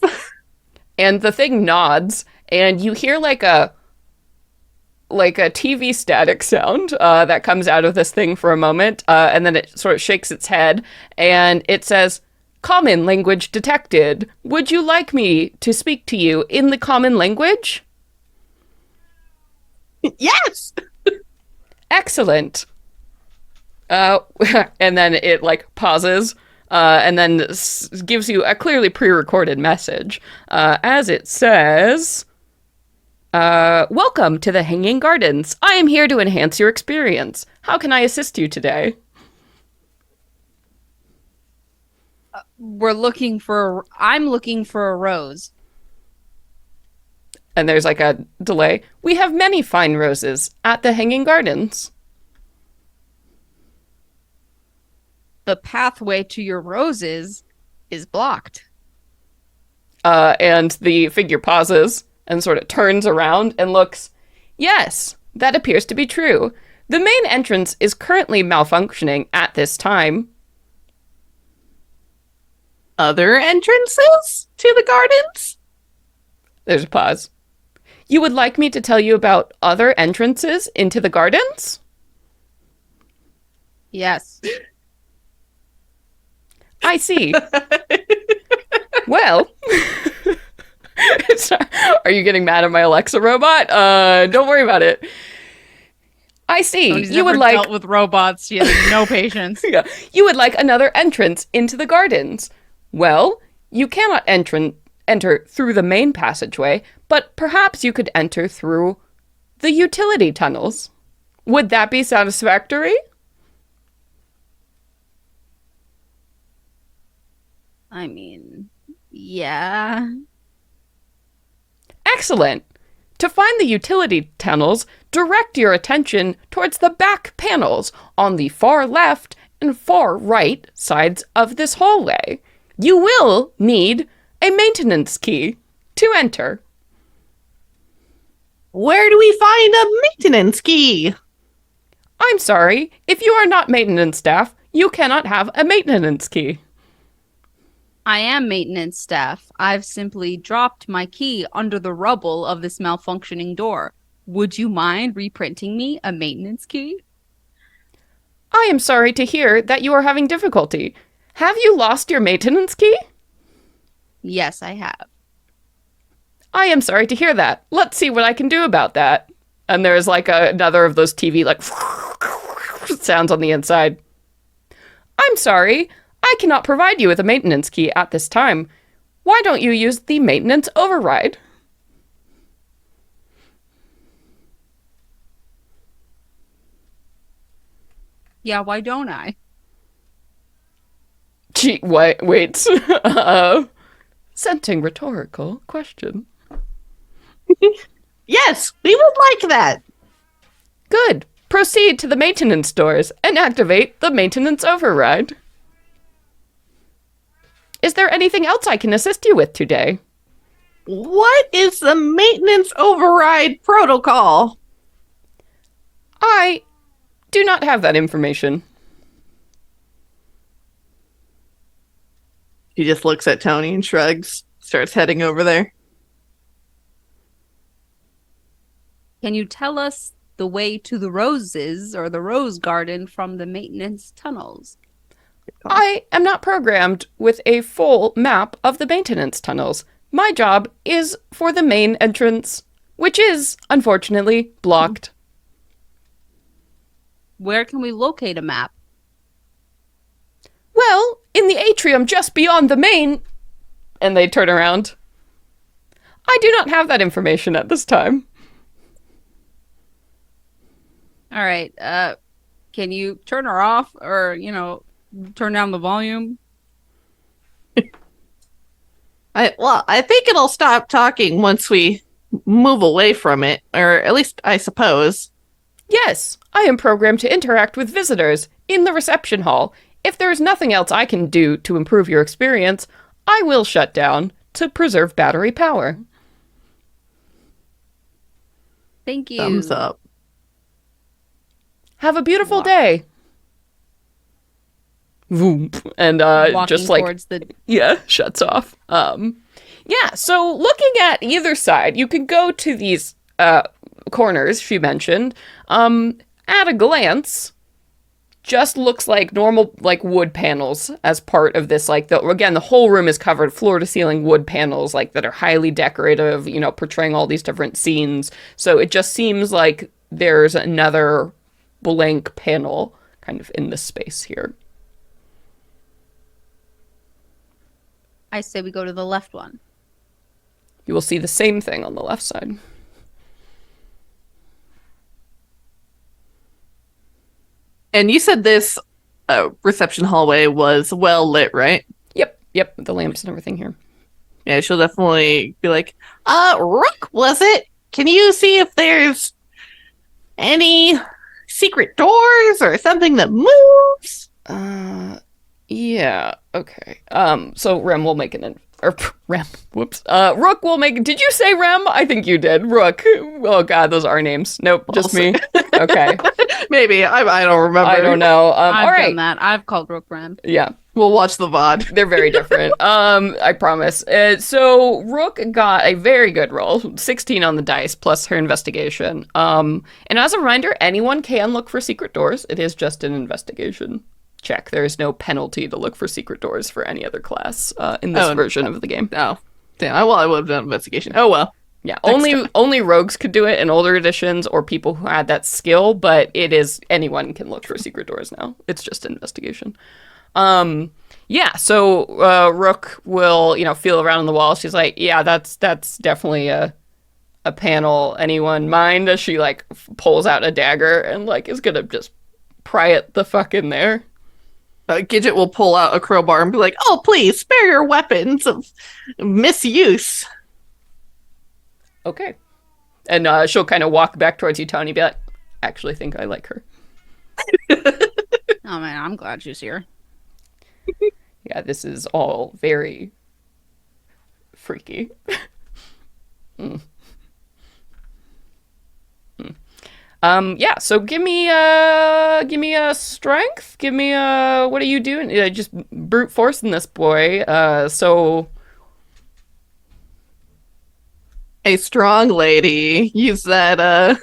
And the thing nods, and you hear like a TV static sound that comes out of this thing for a moment, and then it sort of shakes its head, and it says, "Common language detected. Would you like me to speak to you in the common language?" Yes! Excellent. And then it like pauses, and then gives you a clearly pre-recorded message, as it says, "Welcome to the Hanging Gardens. I am here to enhance your experience. How can I assist you today?" I'm looking for a rose. And there's like a delay. "We have many fine roses at the Hanging Gardens." The pathway to your roses is blocked. And the figure pauses and sort of turns around and looks. "Yes, that appears to be true. The main entrance is currently malfunctioning at this time." Other entrances to the gardens? There's a pause. "You would like me to tell you about other entrances into the gardens?" Yes. "I see." Well, are you getting mad at my Alexa robot? Don't worry about it. "I see. Toni's You would never like dealt with robots. She has no patience. yeah, you would like another entrance into the gardens. Well, you cannot enter through the main passageway, but perhaps you could enter through the utility tunnels. Would that be satisfactory?" I mean, yeah. "Excellent. To find the utility tunnels, direct your attention towards the back panels on the far left and far right sides of this hallway. You will need a maintenance key to enter." Where do we find a maintenance key? "I'm sorry, if you are not maintenance staff, you cannot have a maintenance key." I am maintenance staff. I've simply dropped my key under the rubble of this malfunctioning door. Would you mind reprinting me a maintenance key? "I am sorry to hear that you are having difficulty. Have you lost your maintenance key?" Yes, I have. "I am sorry to hear that. Let's see what I can do about that." And there's like another of those TV like sounds on the inside. "I'm sorry. I cannot provide you with a maintenance key at this time. Why don't you use the maintenance override?" Yeah, why don't I? Gee, wait. Scenting rhetorical question. Yes, we would like that. Good. Proceed to the maintenance doors and activate the maintenance override. Is there anything else I can assist you with today? What is the maintenance override protocol? I do not have that information. He just looks at Toni and shrugs, starts heading over there. Can you tell us the way to the roses or the rose garden from the maintenance tunnels? I am not programmed with a full map of the maintenance tunnels. My job is for the main entrance, which is, unfortunately, blocked. Where can we locate a map? Well, in the atrium just beyond the main... And they turn around. I do not have that information at this time. All right. Can you turn her off or, turn down the volume? I think it'll stop talking once we move away from it, or at least I suppose. Yes, I am programmed to interact with visitors in the reception hall. If there is nothing else I can do to improve your experience, I will shut down to preserve battery power. Thank you. Thumbs up. Have a beautiful day. Voom. And Walking just like towards the... yeah, shuts off. Yeah, so looking at either side, you can go to these corners she mentioned. At a glance, just looks like normal like wood panels as part of this. Like the whole room is covered floor to ceiling wood panels like that are highly decorative, portraying all these different scenes. So it just seems like there's another blank panel kind of in this space here. I say we go to the left one. You will see the same thing on the left side. And you said this reception hallway was well lit, right? Yep, the lamps and everything here. Yeah, she'll definitely be like, Rook, was it? Can you see if there's any secret doors or something that moves? Yeah, okay. So Rem will make Rook will make... Did you say Rem? I think you did. Rook. Oh god, those are names. Nope, just me. Okay. Maybe. I don't remember. I don't know. I've all right. done that. I've called Rook Ram. Yeah. We'll watch the VOD. They're very different. I promise. So Rook got a very good roll, 16 on the dice, plus her investigation. And as a reminder, anyone can look for secret doors. It is just an investigation check. There is no penalty to look for secret doors for any other class in this version of the game. Oh, damn. I would have done investigation. Oh, well. Yeah, only rogues could do it in older editions or people who had that skill, but it is anyone can look for secret doors now. It's just an investigation. Yeah, so Rook will, feel around on the wall. She's like, yeah, that's definitely a panel. Anyone mind? As she pulls out a dagger and is gonna just pry it the fuck in there. Gidget will pull out a crowbar and be like, oh, please, spare your weapons of misuse. Okay. And she'll kind of walk back towards you, Tony, be like, actually think I like her. Oh, man, I'm glad she's here. Yeah, this is all very freaky. Yeah, so give me a strength. Give me a, what are you doing? Just brute forcing this boy. So a strong lady use that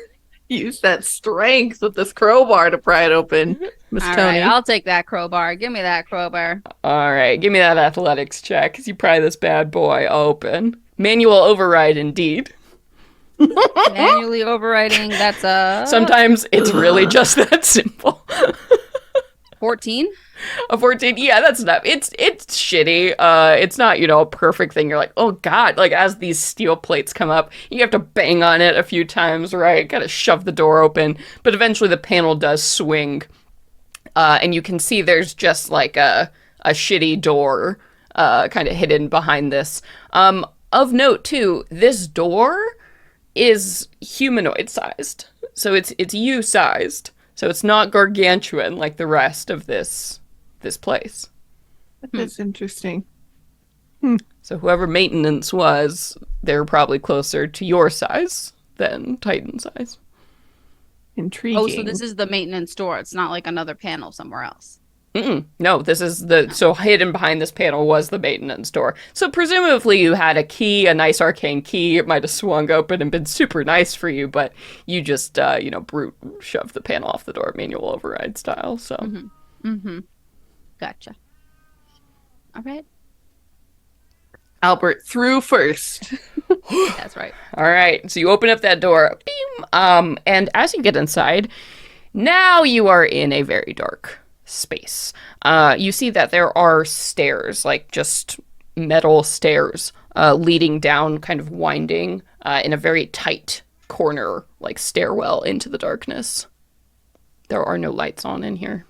strength with this crowbar to pry it open. Miss All Toni. right, I'll take that crowbar. Give me that crowbar. All right, give me that athletics check as you pry this bad boy open. Manual override, indeed. Manually overriding. That's Sometimes it's really just that simple. 14. A 14, yeah, that's enough. It's shitty. It's not, a perfect thing. You're like, oh god, as these steel plates come up, you have to bang on it a few times, right? Gotta shove the door open. But eventually the panel does swing. And you can see there's just a shitty door kind of hidden behind this. Of note, too, this door is humanoid sized. So it's you-sized. So it's not gargantuan like the rest of this place. That's interesting. So whoever maintenance was, they're probably closer to your size than Titan size. Intriguing. Oh, so this is the maintenance door. It's not like another panel somewhere else. No, this is so hidden behind this panel was the maintenance door. So presumably you had a key, a nice arcane key. It might have swung open and been super nice for you, but you just, brute shoved the panel off the door, manual override style. So, Gotcha. All right. Albert through first. That's right. all right. So you open up that door, beam, and as you get inside, now you are in a very dark space. You see that there are stairs, like just metal stairs, leading down, kind of winding in a very tight corner, like stairwell into the darkness. There are no lights on in here.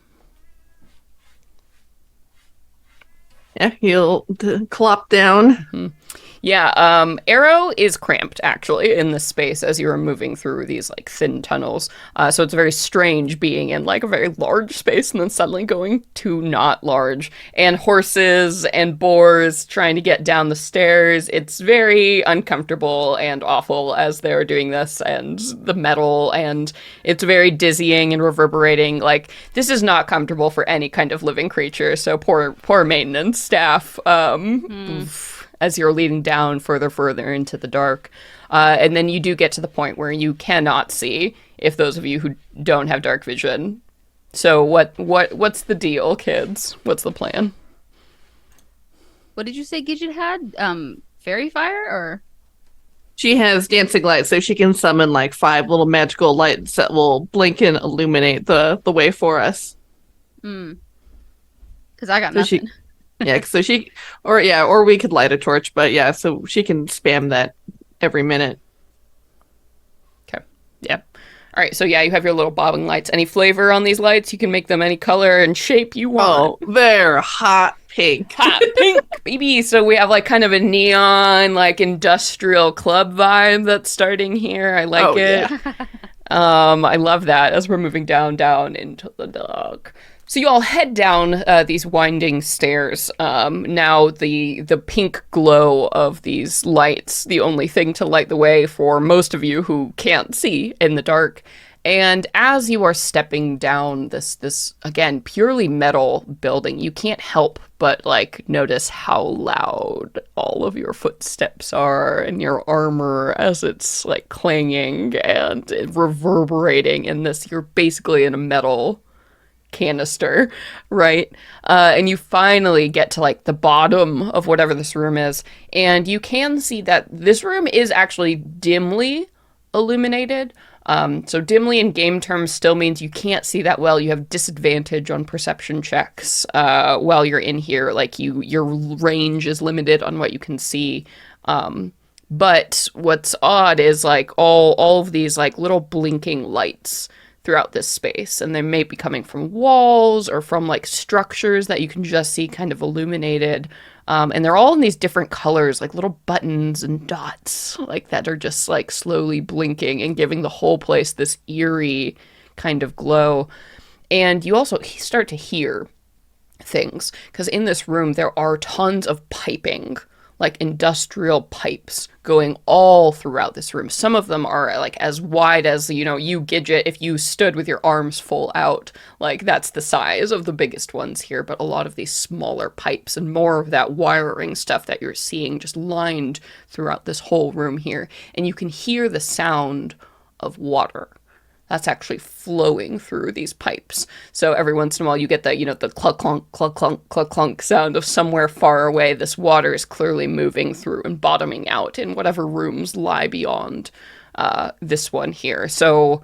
Yeah, he'll clop down. Yeah, Arrow is cramped, actually, in this space as you are moving through these, like, thin tunnels. So it's very strange being in, like, a very large space and then suddenly going to not large. And horses and boars trying to get down the stairs. It's very uncomfortable and awful as they're doing this, and the metal, and it's very dizzying and reverberating. Like, this is not comfortable for any kind of living creature, so poor maintenance staff. As you're leading down further into the dark. And then you do get to the point where you cannot see, if those of you who don't have dark vision. So what's the deal, kids? What's the plan? What did you say Gidget had? Fairy fire or? She has dancing lights, so she can summon like 5 little magical lights that will blink and illuminate the way for us. Because I got So nothing. Yeah, so or we could light a torch, but yeah, so she can spam that every minute. Okay. Yeah. All right. So yeah, you have your little bobbing lights. Any flavor on these lights? You can make them any color and shape you want. Oh, they're hot pink. Hot pink, baby. So we have like kind of a neon, like industrial club vibe that's starting here. I like it. Yeah. I love that as we're moving down into the dark. So you all head down these winding stairs. Now the pink glow of these lights, the only thing to light the way for most of you who can't see in the dark. And as you are stepping down this again purely metal building, you can't help but like notice how loud all of your footsteps are and your armor as it's like clanging and reverberating in this. You're basically in a metal canister, right? And you finally get to like the bottom of whatever this room is, and you can see that this room is actually dimly illuminated. So dimly in game terms still means you can't see that well. You have disadvantage on perception checks while you're in here. Like your range is limited on what you can see. But what's odd is like all of these like little blinking lights throughout this space, and they may be coming from walls or from like structures that you can just see kind of illuminated, and they're all in these different colors, like little buttons and dots like that are just like slowly blinking and giving the whole place this eerie kind of glow. And you also start to hear things because in this room there are tons of piping, like industrial pipes going all throughout this room. Some of them are like as wide as, you Gidget, if you stood with your arms full out, like that's the size of the biggest ones here. But a lot of these smaller pipes and more of that wiring stuff that you're seeing just lined throughout this whole room here. And you can hear the sound of water that's actually flowing through these pipes. So every once in a while you get the, the cluck clunk, cluck clunk, cluck clunk sound of somewhere far away. This water is clearly moving through and bottoming out in whatever rooms lie beyond this one here. So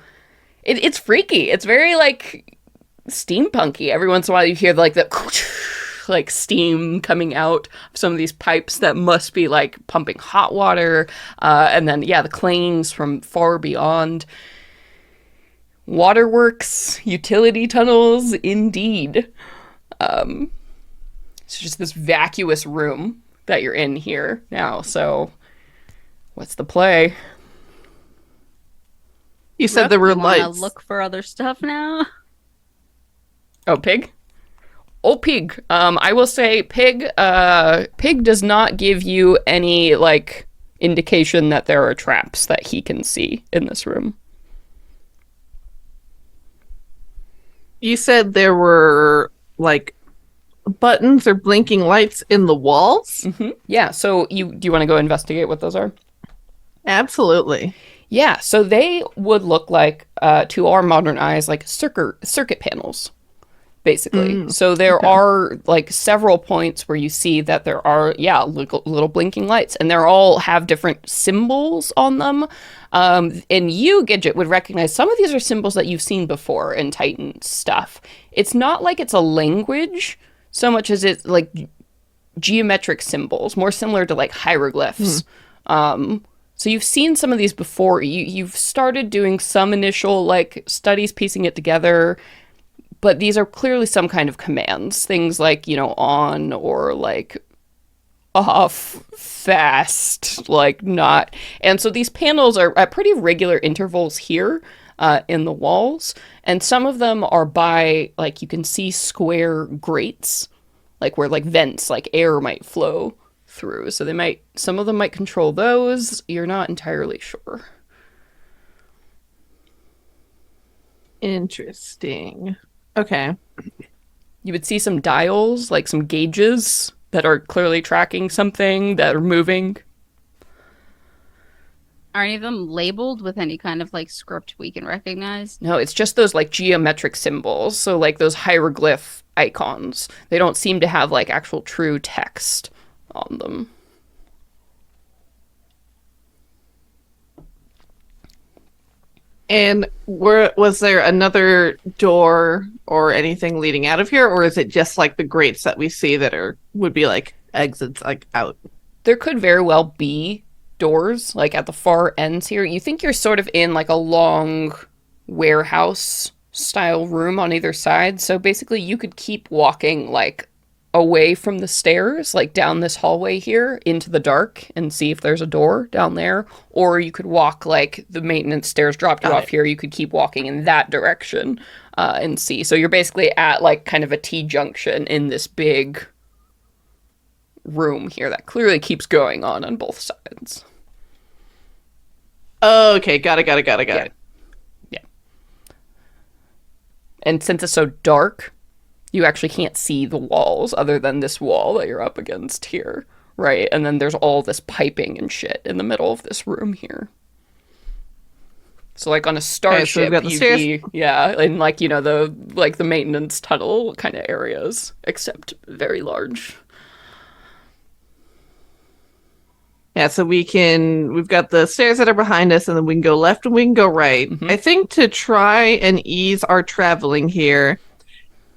it's freaky. It's very like steampunky. Every once in a while you hear like the like steam coming out of some of these pipes that must be like pumping hot water. And then, the clangings from far beyond. Waterworks, utility tunnels, indeed. It's just this vacuous room that you're in here now. So, what's the play? You said there were You wanna lights. look for other stuff now. Oh, Pig? Old Pig. I will say Pig does not give you any, like, indication that there are traps that he can see in this room. You said there were like buttons or blinking lights in the walls? Yeah, so do you want to go investigate what those are? Absolutely. Yeah, so they would look like, to our modern eyes, like circuit panels, basically. So there Okay. are like several points where you see that there are, yeah, little blinking lights, and they're all have different symbols on them. And you, Gidget, would recognize some of these are symbols that you've seen before in Titan stuff. It's not like it's a language so much as it's like geometric symbols, more similar to like hieroglyphs. So you've seen some of these before. You've started doing some initial like studies, piecing it together, but these are clearly some kind of commands. Things like, on or like off, fast, like not. And so these panels are at pretty regular intervals here in the walls. And some of them are by, like, you can see square grates, like where like vents, like air might flow through. So some of them might control those. You're not entirely sure. Interesting. Okay. You would see some dials, like some gauges that are clearly tracking something that are moving. Are any of them labeled with any kind of like script we can recognize? No, it's just those like geometric symbols. So like those hieroglyph icons. They don't seem to have like actual true text on them. And was there another door or anything leading out of here, or is it just like the grates that we see that would be like exits like out? There could very well be doors like at the far ends here. You think you're sort of in like a long warehouse style room on either side. So basically you could keep walking like away from the stairs, like down this hallway here into the dark and see if there's a door down there. Or you could walk like the maintenance stairs dropped you Got off it. here. You could keep walking in that direction and see. So you're basically at like kind of a T-junction in this big room here that clearly keeps going on both sides. Okay, got it. Yeah. Yeah. And since it's so dark, you actually can't see the walls other than this wall that you're up against here, right? And then there's all this piping and shit in the middle of this room here. So like on a Okay, so starship, we've got the you'd stairs. be, yeah, in like, the maintenance tunnel kind of areas, except very large. Yeah, so we've got the stairs that are behind us, and then we can go left and we can go right. I think to try and ease our traveling here,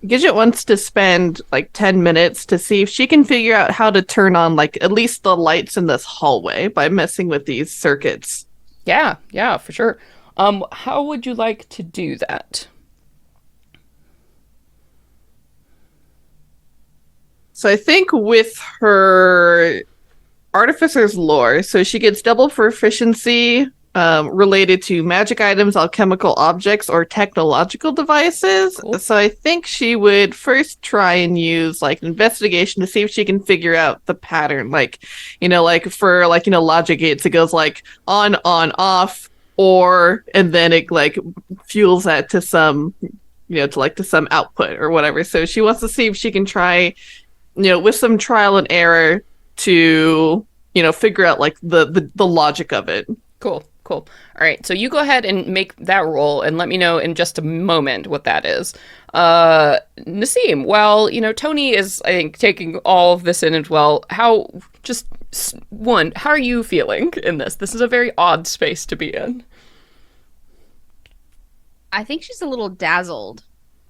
Gidget wants to spend like 10 minutes to see if she can figure out how to turn on like at least the lights in this hallway by messing with these circuits. Yeah, for sure. How would you like to do that? So I think with her Artificer's lore, so she gets double proficiency related to magic items, alchemical objects, or technological devices. Cool. So I think she would first try and use like investigation to see if she can figure out the pattern. Like, like for like, logic gates, it goes like on, off, or, and then it like fuels that to some, to some output or whatever. So she wants to see if she can try, with some trial and error to, figure out like the logic of it. Cool. All right, so you go ahead and make that roll and let me know in just a moment what that is. Nassim, well, Toni is, I think, taking all of this in as well. How are you feeling in this? This is a very odd space to be in. I think she's a little dazzled.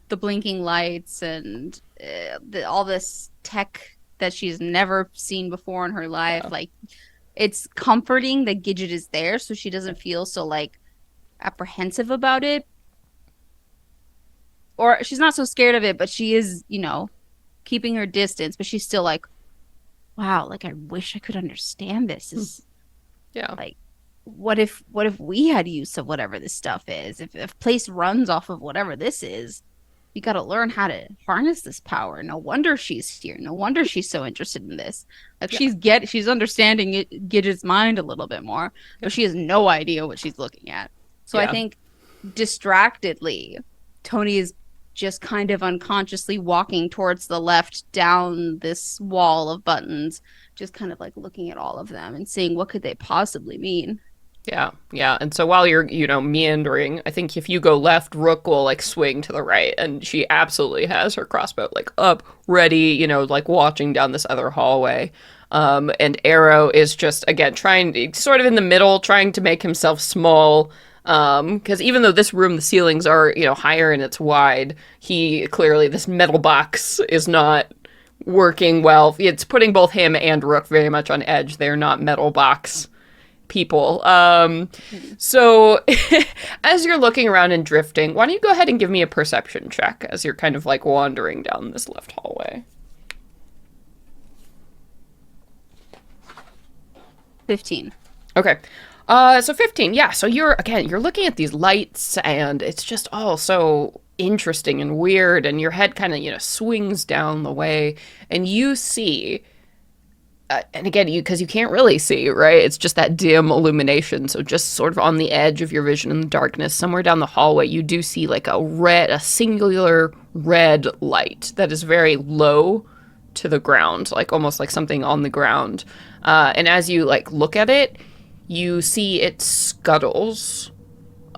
The blinking lights and all this tech that she's never seen before in her life. Yeah. Like, it's comforting that Gidget is there so she doesn't feel so, like, apprehensive about it. Or she's not so scared of it, but she is, keeping her distance. But she's still like, wow, like, I wish I could understand this. Yeah. Like, what if we had use of whatever this stuff is? If place runs off of whatever this is. we got to learn how to harness this power. No wonder she's here. No wonder she's so interested in this. Like she's understanding Gidget's mind a little bit more, but she has no idea what she's looking at. So I think distractedly, Toni is just kind of unconsciously walking towards the left down this wall of buttons, just kind of like looking at all of them and seeing what could they possibly mean. Yeah, yeah. And so while you're, meandering, I think if you go left, Rook will like swing to the right, and she absolutely has her crossbow like up, ready, like watching down this other hallway. And Arrow is just again trying, sort of in the middle, trying to make himself small. Because even though this room, the ceilings are, higher and it's wide, this metal box is not working well. It's putting both him and Rook very much on edge. They're not metal box people. So as you're looking around and drifting, why don't you go ahead and give me a perception check as you're kind of like wandering down this left hallway. 15. Okay. So 15, yeah. So you're looking at these lights, and it's just all so interesting and weird, and your head kind of, swings down the way, and you see, and again, because you can't really see, right? It's just that dim illumination. So just sort of on the edge of your vision in the darkness, somewhere down the hallway, you do see like a singular red light that is very low to the ground, like almost like something on the ground. And as you like look at it, you see it scuttles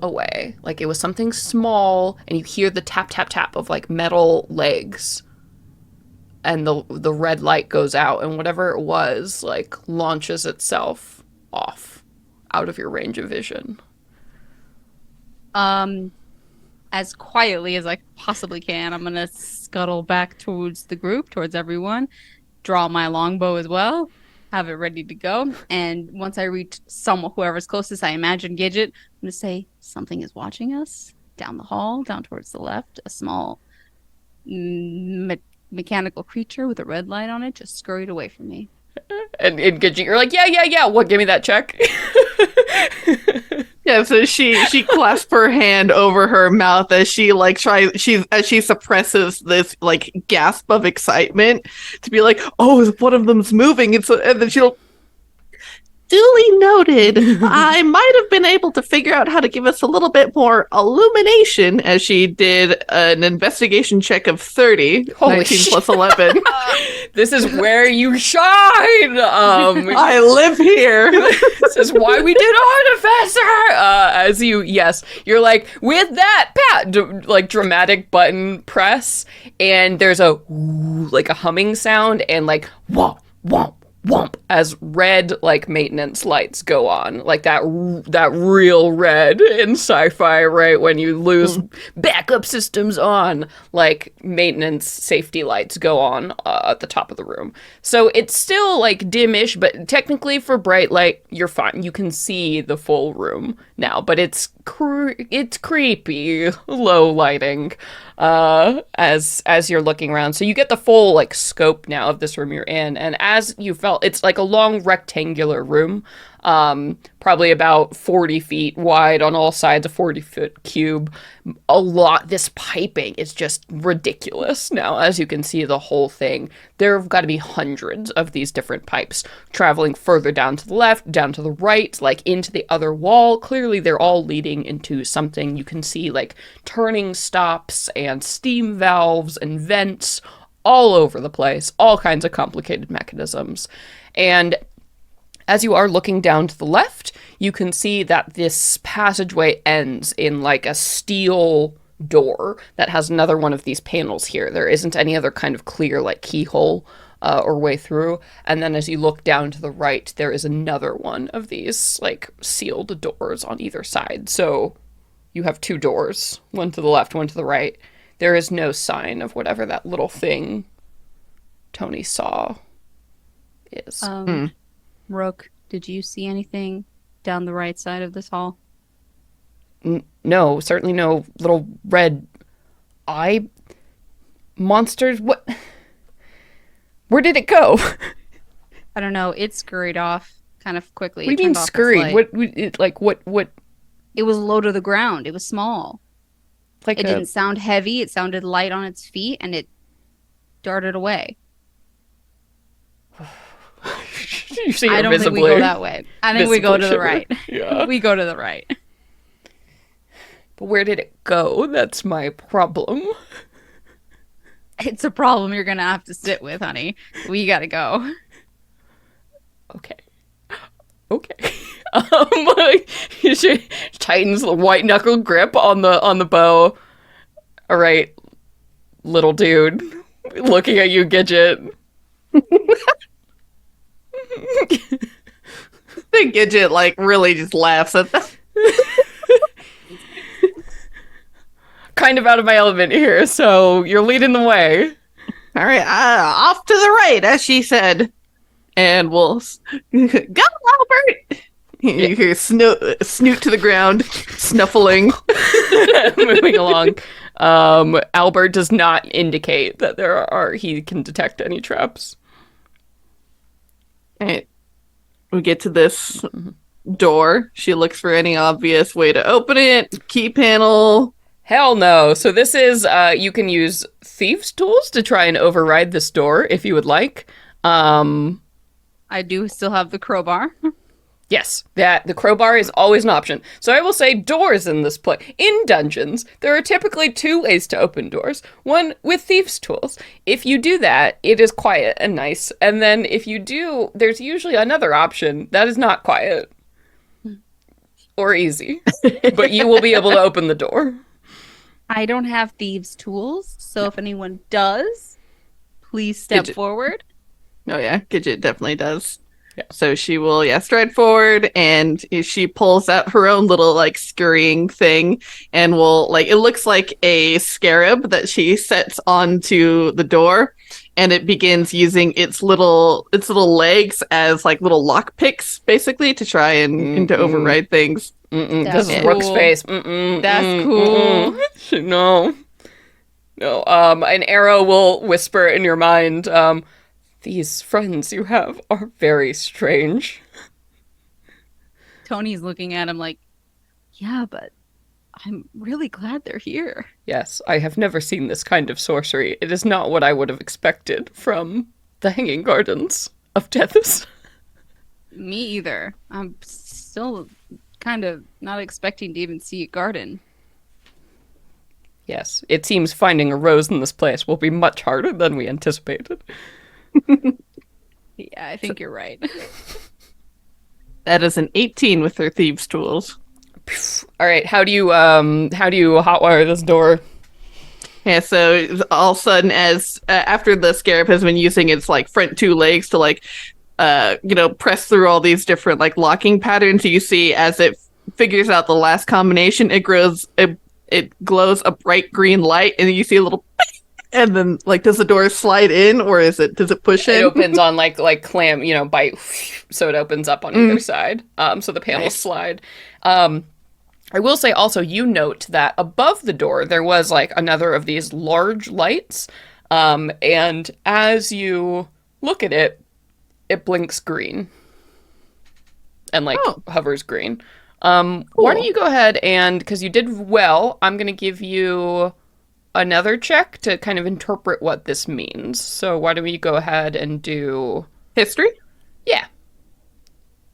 away. Like it was something small, and you hear the tap, tap, tap of like metal legs. And the red light goes out, and whatever it was, like, launches itself off out of your range of vision. As quietly as I possibly can, I'm gonna scuttle back towards the group, towards everyone, draw my longbow as well, have it ready to go, and once I reach whoever's closest, I imagine Gidget, I'm gonna say, something is watching us down the hall, down towards the left, a small mechanical creature with a red light on it just scurried away from me. And Gidget, you're like, yeah. What? Give me that check. Yeah, so she clasps her hand over her mouth as she suppresses this like gasp of excitement to be like, oh, one of them's moving. And then she'll duly noted. I might have been able to figure out how to give us a little bit more illumination, as she did an investigation check of 30. Holy 19 plus 11. This is where you shine! I live here! This is why we did Artificer! You're like, with that, like dramatic button press, and there's a humming sound, and like, womp, womp, womp, as red like maintenance lights go on, like that real red in sci-fi, right? When you lose backup systems on, like maintenance safety lights go on at the top of the room. So it's still like dimish, but technically for bright light, you're fine. You can see the full room now, but it's creepy low lighting as you're looking around. So you get the full like scope now of this room you're in, and as you felt, it's like a long rectangular room, probably about 40 feet wide on all sides, a 40-foot cube. This piping is just ridiculous now, as you can see the whole thing. There have got to be hundreds of these different pipes traveling further down to the left, down to the right, like into the other wall. Clearly they're all leading into something. You can see like turning stops and steam valves and vents all over the place, all kinds of complicated mechanisms. And as you are looking down to the left, you can see that this passageway ends in like a steel door that has another one of these panels here. There isn't any other kind of clear like keyhole or way through. And then as you look down to the right, there is another one of these like sealed doors on either side. So you have two doors, one to the left, one to the right. There is no sign of whatever that little thing Toni saw is. Rook, did you see anything down the right side of this hall? No, certainly no little red eye monsters. What? Where did it go? I don't know. It scurried off kind of quickly. What do you mean scurried? What? It was low to the ground. It was small. Like It didn't sound heavy. It sounded light on its feet, and it darted away. you see I her don't think we visibly. go that way. I think we go to the shiver. right. Yeah. We go to the right. But where did it go? That's my problem. It's a problem you're gonna have to sit with, honey. We gotta go. Okay. Okay. She tightens the white knuckle grip on the bow. All right, little dude, looking at you, Gidget. The Gidget like really just laughs at that. Kind of out of my element here, so you're leading the way. All right, off to the right, as she said. And we'll go, Albert. You hear snoot to the ground, snuffling. Moving along. Albert does not indicate that he can detect any traps. All right. We get to this door. She looks for any obvious way to open it. Key panel. Hell no. So this is, you can use thieves' tools to try and override this door if you would like. I do still have the crowbar. Yes, the crowbar is always an option. So I will say doors in this play. In dungeons, there are typically two ways to open doors. One with thieves' tools. If you do that, it is quiet and nice. And then if you do, there's usually another option that is not quiet or easy. But you will be able to open the door. I don't have thieves' tools, so if anyone does, please step forward. Oh yeah, Gidget definitely does. Yeah. So she will, stride forward, and she pulls out her own little, scurrying thing, and will, it looks like a scarab that she sets onto the door, and it begins using its little legs as, little lock picks, basically, to try and to override things. This is cool. Rook's face. That's cool. No. No. An arrow will whisper in your mind, these friends you have are very strange. Tony's looking at him like, yeah, but I'm really glad they're here. Yes, I have never seen this kind of sorcery. It is not what I would have expected from the Hanging Gardens of Tethys. Me either. I'm still kind of not expecting to even see a garden. Yes, it seems finding a rose in this place will be much harder than we anticipated. Yeah, I think you're right. That is an 18 with her thieves' tools. All right, how do you hotwire this door? Yeah, so all of a sudden, as after the scarab has been using its front two legs to press through all these different locking patterns, you see as it figures out the last combination, it glows a bright green light, and you see a little. And then, does the door slide in, or does it push in? It opens on clam, bite, so it opens up on either side. So the panels slide. I will say also, you note that above the door there was another of these large lights, and as you look at it, it blinks green and hovers green. Cool. Why don't you go ahead and, because you did well, I'm gonna give you another check to kind of interpret what this means. So why don't we go ahead and do history? Yeah.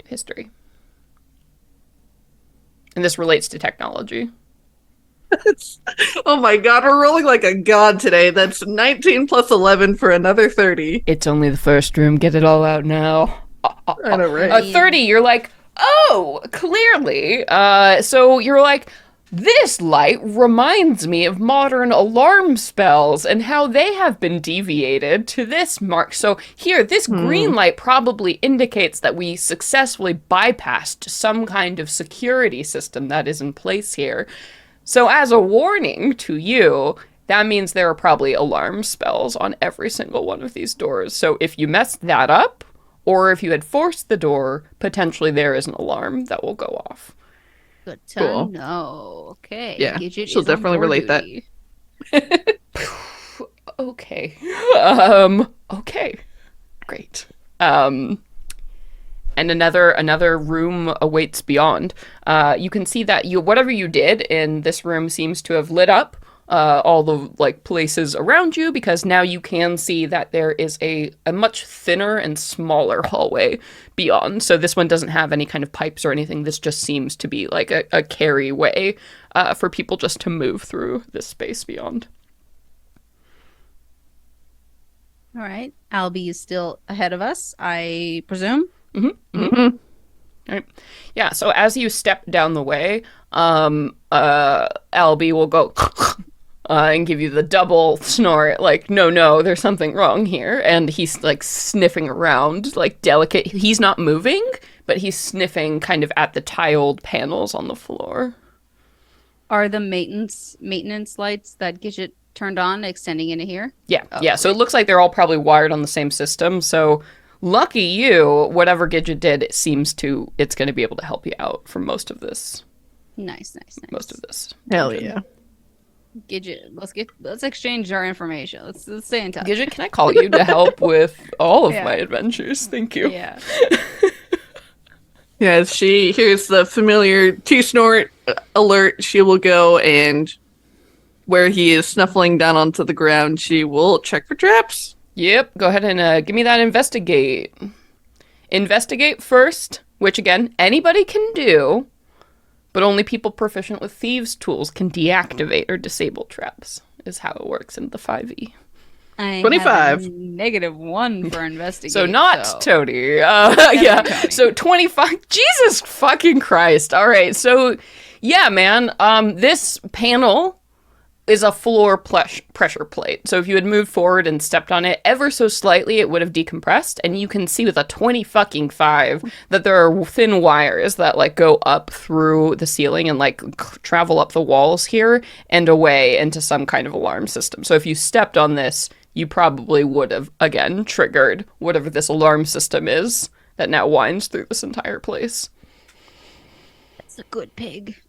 History. And this relates to technology. Oh my god, we're rolling like a god today. That's 19 plus 11 for another 30. It's only the first room. Get it all out now. I know, right? 30, you're like, oh, clearly. So you're like, this light reminds me of modern alarm spells and how they have been deviated to this mark. So here, this green light probably indicates that we successfully bypassed some kind of security system that is in place here. So as a warning to you, that means there are probably alarm spells on every single one of these doors. So if you messed that up, or if you had forced the door, potentially there is an alarm that will go off. Good to know. Okay. Yeah, Gidget she'll is on definitely door relate that. duty. Okay. Okay. Great. And another room awaits beyond. You can see that whatever you did in this room seems to have lit up all the like places around you, because now you can see that there is a much thinner and smaller hallway beyond. So this one doesn't have any kind of pipes or anything. This just seems to be like a carry way for people just to move through this space beyond. All right. Albie is still ahead of us, I presume. All right. Yeah, so as you step down the way, Albie will go and give you the double snort, like, no, there's something wrong here. And he's, like, sniffing around, like, delicate. He's not moving, but he's sniffing kind of at the tiled panels on the floor. Are the maintenance lights that Gidget turned on extending into here? Yeah, yeah. So it looks like they're all probably wired on the same system. So lucky you, whatever Gidget did, it seems it's going to be able to help you out for most of this. Nice. Most of this. Hell yeah. Gidget, let's exchange our information. Let's stay in touch. Gidget, can I call you to help with all of my adventures? Thank you. Yeah. Yeah, as she hears the familiar T-snort alert, she will go and where he is snuffling down onto the ground, she will check for traps. Yep, go ahead and give me that investigate. Investigate first, which again, anybody can do, but only people proficient with thieves' tools can deactivate or disable traps, is how it works in the 5e. I 25. have a -1 for investigate. So not Toni. Yeah, Toni. so 25. Jesus fucking Christ. All right, so yeah, man, this panel is a floor pressure plate. So if you had moved forward and stepped on it ever so slightly, it would have decompressed. And you can see with a 25 that there are thin wires that like go up through the ceiling and like travel up the walls here and away into some kind of alarm system. So if you stepped on this, you probably would have, again, triggered whatever this alarm system is that now winds through this entire place. That's a good pig.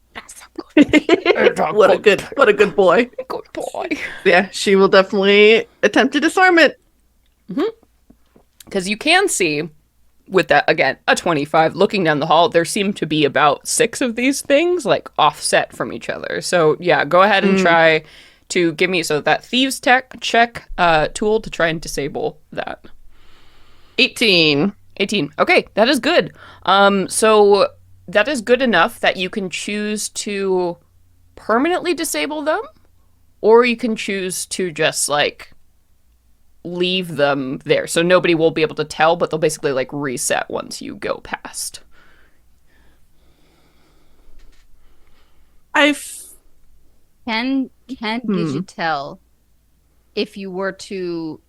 What a good boy. Good boy. Yeah, she will definitely attempt to disarm it. Because you can see, with that, again, a 25, looking down the hall, there seem to be about 6 of these things, like, offset from each other. So, yeah, go ahead and try to give me, so that Thieves Tech check tool to try and disable that. 18. 18. Okay, that is good. So that is good enough that you can choose to permanently disable them, or you can choose to just, like, leave them there. So nobody will be able to tell, but they'll basically, like, reset once you go past. Can Gidget tell if you were to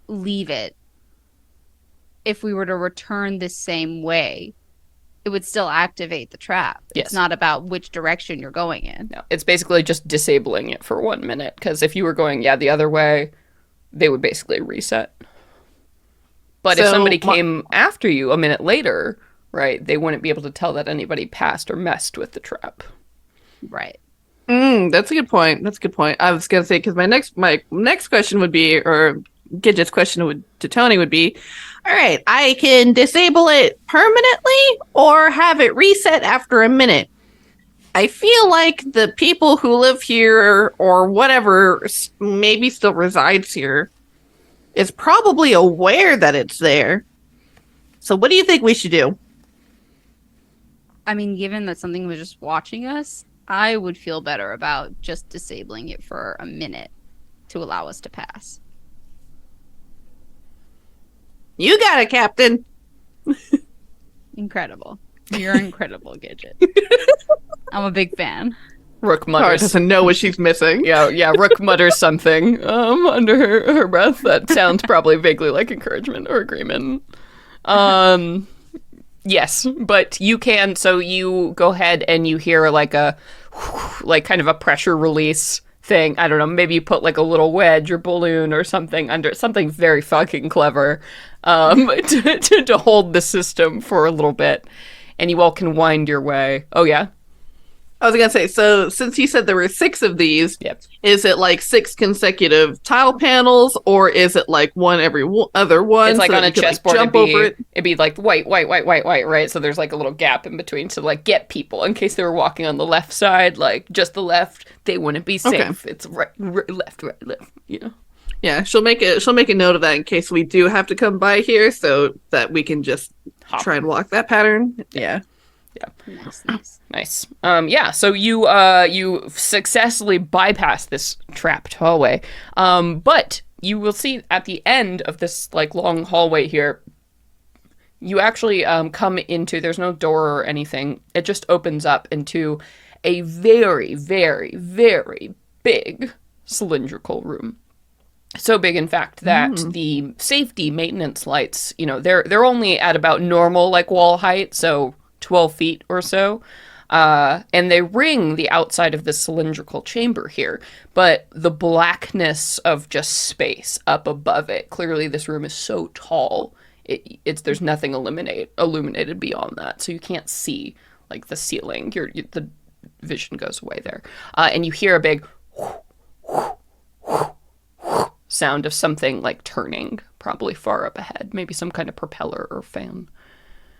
leave it, if we were to return the same way, it would still activate the trap. Yes. It's not about which direction you're going in. No, it's basically just disabling it for 1 minute, because if you were going, the other way, they would basically reset. But if So, somebody came after you a minute later, right, they wouldn't be able to tell that anybody passed or messed with the trap. Right. That's a good point. I was gonna say, because my next question would be, or Gidget's question to Toni would be, all right, I can disable it permanently or have it reset after a minute. I feel like the people who live here or whatever maybe still resides here is probably aware that it's there. So what do you think we should do? I mean, given that something was just watching us, I would feel better about just disabling it for a minute to allow us to pass. You got it, Captain. Incredible. You're incredible, Gidget. I'm a big fan. Rook Tara mutters. doesn't know what she's missing. Yeah, Rook mutters something under her breath that sounds probably vaguely like encouragement or agreement. Yes, but you can, so you go ahead and you hear like a, like kind of a pressure release thing. I don't know, maybe you put like a little wedge or balloon or something under, something very fucking clever to hold the system for a little bit. And you all can wind your way. Oh, yeah? I was gonna say, so since you said there were 6 of these, Yep. is it like 6 consecutive tile panels, or is it like one every other one? It's like so on that a you could, like, chessboard, jump over it? it'd be like white, white, white, white, white, right? So there's like a little gap in between to like get people in case they were walking on the left side, like just the left, they wouldn't be safe. Okay. It's right, left, you know. Yeah, she'll make a note of that in case we do have to come by here, so that we can just Hop. try and walk that pattern. Yeah. Nice. Nice. Yeah, so you successfully bypass this trapped hallway. But you will see at the end of this like long hallway here, you actually come into, there's no door or anything. It just opens up into a very, very, very big cylindrical room. So big, in fact, that the safety maintenance lights, you know, they're only at about normal like wall height, so 12 feet or so. And they ring the outside of this cylindrical chamber here. But the blackness of just space up above it, clearly this room is so tall, there's nothing illuminated beyond that. So you can't see like the ceiling. The vision goes away there. And you hear a big sound of something like turning, probably far up ahead. Maybe some kind of propeller or fan.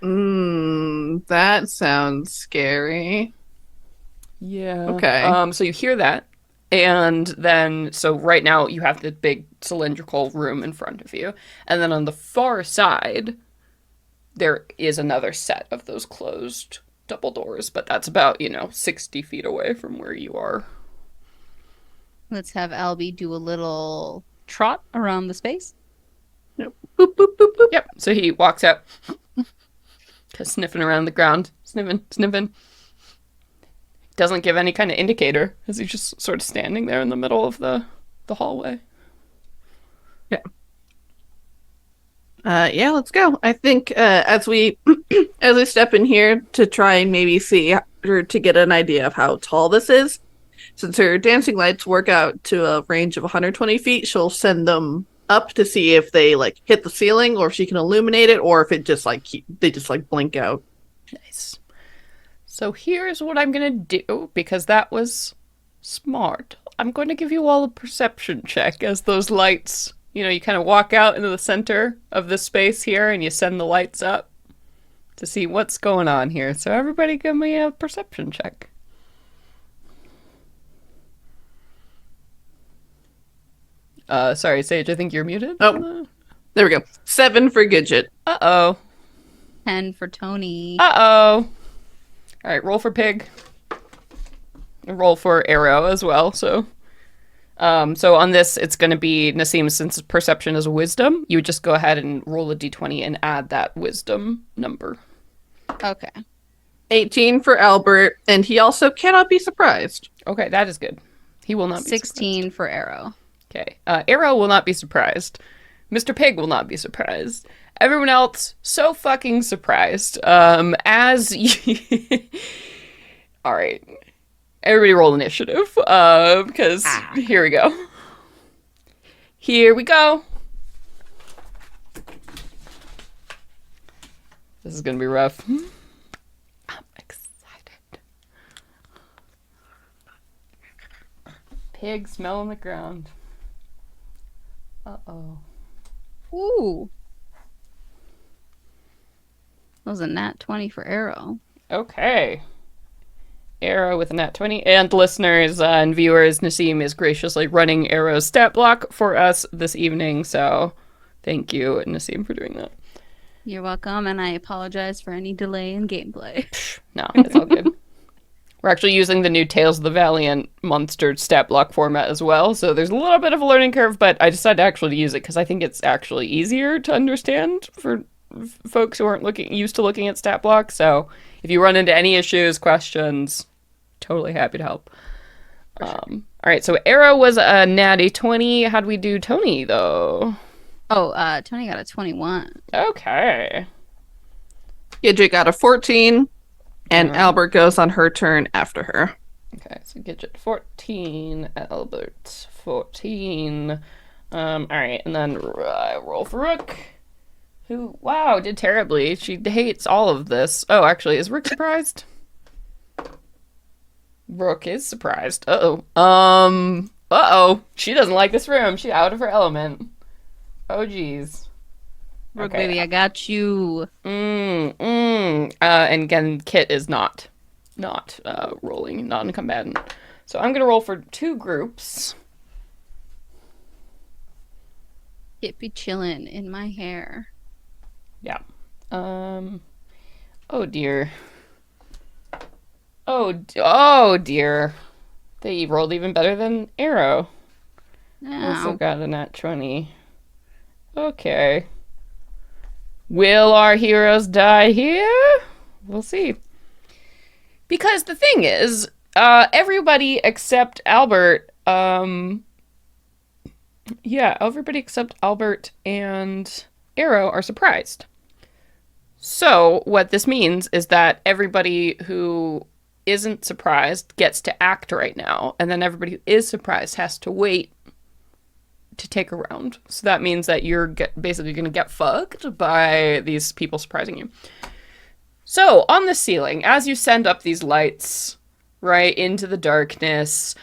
That sounds scary. Yeah. Okay. So you hear that, and then so right now you have the big cylindrical room in front of you, and then on the far side there is another set of those closed double doors, but that's about 60 feet away from where you are. Let's have Albie do a little trot around the space. Yep. Boop, boop, boop, boop. Yep. So he walks out, sniffing around the ground, sniffing. Doesn't give any kind of indicator, as he's just sort of standing there in the middle of the hallway. Yeah. Yeah, let's go. I think as we step in here to try and maybe see or to get an idea of how tall this is, since her dancing lights work out to a range of 120 feet, she'll send them up to see if they like hit the ceiling or if she can illuminate it or if it just like they just like blink out. Nice. So here's what I'm gonna do, because that was smart. I'm going to give you all a perception check as those lights, you kind of walk out into the center of this space here and you send the lights up to see what's going on here. So everybody give me a perception check. Sorry, Sage, I think you're muted. Oh, there we go. 7 for Gidget. Uh-oh. 10 for Toni. Uh-oh. All right, roll for Pig. And roll for Arrow as well, so on this, it's going to be Nassim, since perception is wisdom, you would just go ahead and roll a d20 and add that wisdom number. Okay. 18 for Albert, and he also cannot be surprised. Okay, that is good. He will not be 16 surprised. for Arrow. Okay. Arrow will not be surprised. Mr. Pig will not be surprised. Everyone else, so fucking surprised. As you... All right. Everybody roll initiative, because here we go. Here we go. This is gonna be rough. I'm excited. Pig smell on the ground. Uh-oh. Ooh. That was a nat 20 for Arrow. Okay. Arrow with a nat 20. And listeners and viewers, Nassim is graciously running Arrow's stat block for us this evening, so thank you, Nassim, for doing that. You're welcome, and I apologize for any delay in gameplay. No, it's all good. We're actually using the new Tales of the Valiant Monster stat block format as well, so there's a little bit of a learning curve, but I decided actually to use it because I think it's actually easier to understand for folks who aren't used to looking at stat blocks. So if you run into any issues, questions, totally happy to help. All right, so Arrow was a natty 20. How'd we do Toni, though? Oh, Toni got a 21. Okay. Gidget got a 14, and Albert goes on her turn after her. Okay, so Gidget 14, Albert 14. All right, and then roll for Rook, who, wow, did terribly. She hates all of this. Oh, actually, is Rook surprised? Brooke is surprised. Uh-oh. She doesn't like this room. She's out of her element. Oh, geez. Brooke, Okay. baby, I got you. And again, Kit is not rolling, non-combatant. So I'm gonna roll for 2 groups. It be chillin' in my hair. Yeah. Oh dear. Oh dear. They rolled even better than Arrow. Also Now, got a nat 20. Okay. Will our heroes die here? We'll see. Because the thing is, everybody except Albert, everybody except Albert and Arrow are surprised. So what this means is that everybody who isn't surprised gets to act right now, and then everybody who is surprised has to wait to take a round. So that means that you're basically going to get fucked by these people surprising you. So on the ceiling, as you send up these lights right into the darkness,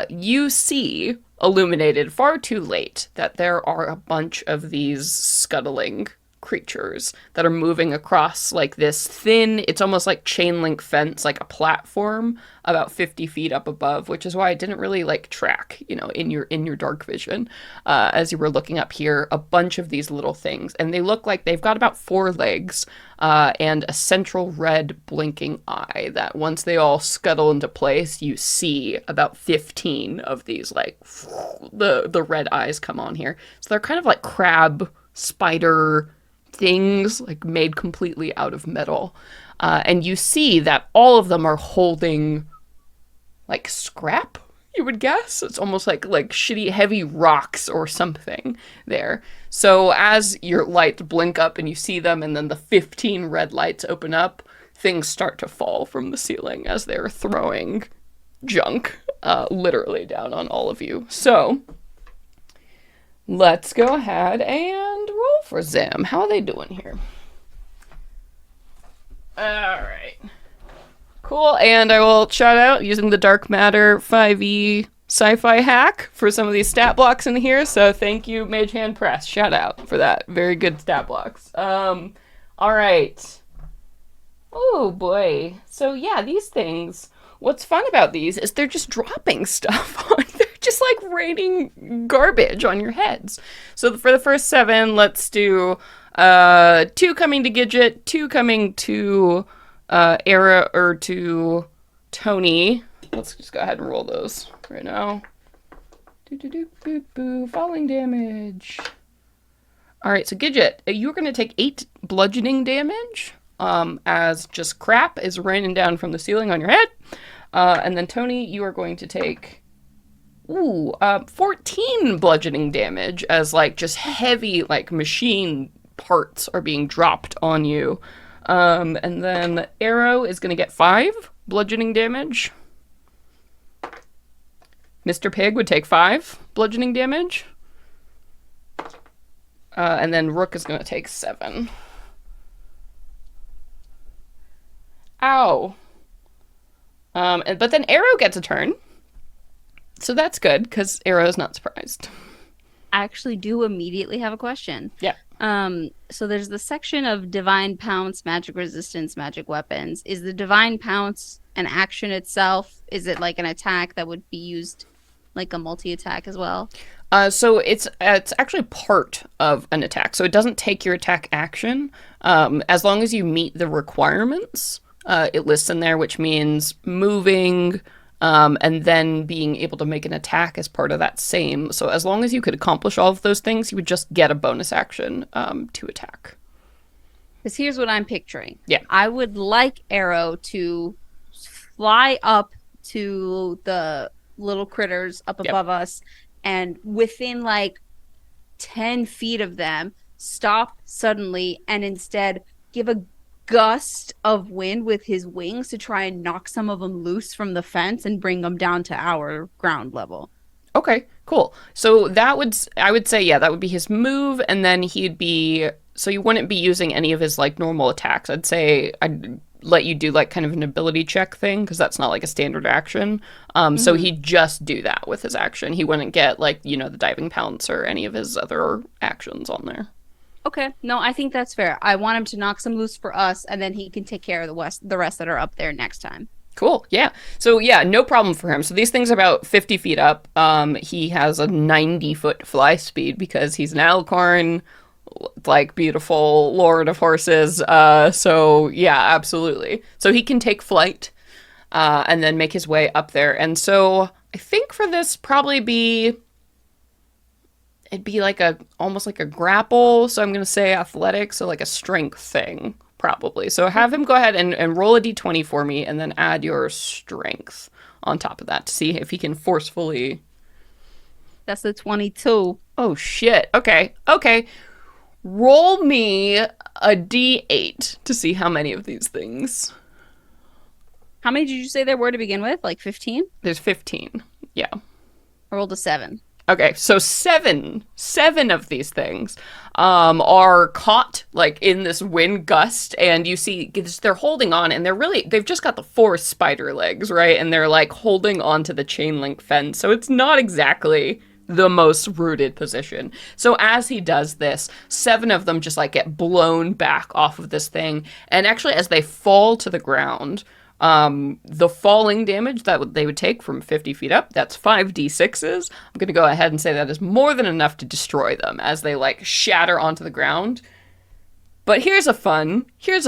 you see, illuminated far too late, that there are a bunch of these scuttling creatures that are moving across like this thin, it's almost like chain link fence, like a platform about 50 feet up above, which is why I didn't really like track, in your dark vision, as you were looking up here, a bunch of these little things, and they look like they've got about 4 legs, and a central red blinking eye that once they all scuttle into place, you see about 15 of these, like, the red eyes come on here. So they're kind of like crab, spider things, like made completely out of metal. And you see that all of them are holding like scrap, you would guess. It's almost like shitty heavy rocks or something there. So as your lights blink up and you see them, and then the 15 red lights open up, things start to fall from the ceiling as they're throwing junk literally down on all of you. So let's go ahead and roll for Zim. How are they doing here? Alright. Cool, and I will shout out using the Dark Matter 5e sci-fi hack for some of these stat blocks in here, so thank you, Mage Hand Press. Shout out for that. Very good stat blocks. Alright. Oh boy. So yeah, these things, what's fun about these is they're just dropping stuff on. They're just like raining garbage on your heads. So for the first 7, let's do 2 coming to Gidget, 2 coming to Era or to Toni. Let's just go ahead and roll those right now. Falling damage. Alright, so Gidget, you're going to take 8 bludgeoning damage as just crap is raining down from the ceiling on your head. And then Toni, you are going to take 14 bludgeoning damage as like just heavy like machine parts are being dropped on you. And then Arrow is going to get 5 bludgeoning damage. Mr. Pig would take 5 bludgeoning damage. And then Rook is going to take 7. Ow. But then Arrow gets a turn. So that's good, because Arrow is not surprised. I actually do immediately have a question. Yeah. So there's the section of Divine Pounce, Magic Resistance, Magic Weapons. Is the Divine Pounce an action itself? Is it like an attack that would be used like a multi-attack as well? So it's actually part of an attack. So it doesn't take your attack action. As long as you meet the requirements, it lists in there, which means moving, and then being able to make an attack as part of that same. So as long as you could accomplish all of those things, you would just get a bonus action to attack. Because here's what I'm picturing. Yeah. I would like Arrow to fly up to the little critters up above us, and within like 10 feet of them, stop suddenly and instead give a gust of wind with his wings to try and knock some of them loose from the fence and bring them down to our ground level. Okay, cool. So I would say, yeah, that would be his move, and then he'd be so you wouldn't be using any of his like normal attacks. I'd say I'd let you do like kind of an ability check thing because that's not like a standard action. So he'd just do that with his action. He wouldn't get like, you know, the diving pounce or any of his other actions on there. Okay. No, I think that's fair. I want him to knock some loose for us, and then he can take care of the rest that are up there next time. Cool. Yeah. So yeah, no problem for him. So these things are about 50 feet up. He has a 90-foot fly speed because he's an alicorn, like beautiful lord of horses. So yeah, absolutely. So he can take flight, and then make his way up there. And so I think for this it'd be like almost like a grapple. So I'm going to say athletics, so like a strength thing, probably. So have him go ahead and roll a d20 for me and then add your strength on top of that to see if he can forcefully. That's the 22. Oh, shit. Okay. Roll me a d8 to see how many of these things. How many did you say there were to begin with? Like 15? There's 15. Yeah. I rolled a 7. Okay, so seven of these things are caught like in this wind gust, and you see they're holding on, and they've just got the 4 spider legs, right? And they're like holding onto the chain link fence, so it's not exactly the most rooted position. So as he does this, 7 of them just like get blown back off of this thing, and actually as they fall to the ground, the falling damage that they would take from 50 feet up, that's 5d6s. I'm going to go ahead and say that is more than enough to destroy them as they like shatter onto the ground. But here's a fun, because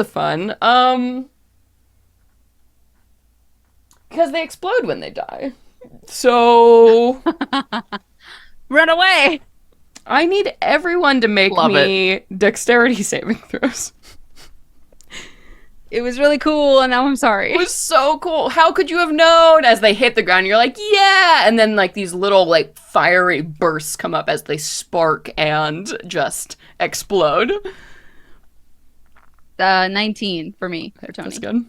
they explode when they die. So Run away! I need everyone to make dexterity saving throws. It was really cool, and now I'm sorry. It was so cool. How could you have known? As they hit the ground, you're like, yeah! And then, like, these little, like, fiery bursts come up as they spark and just explode. 19 for me, for Toni. That's good.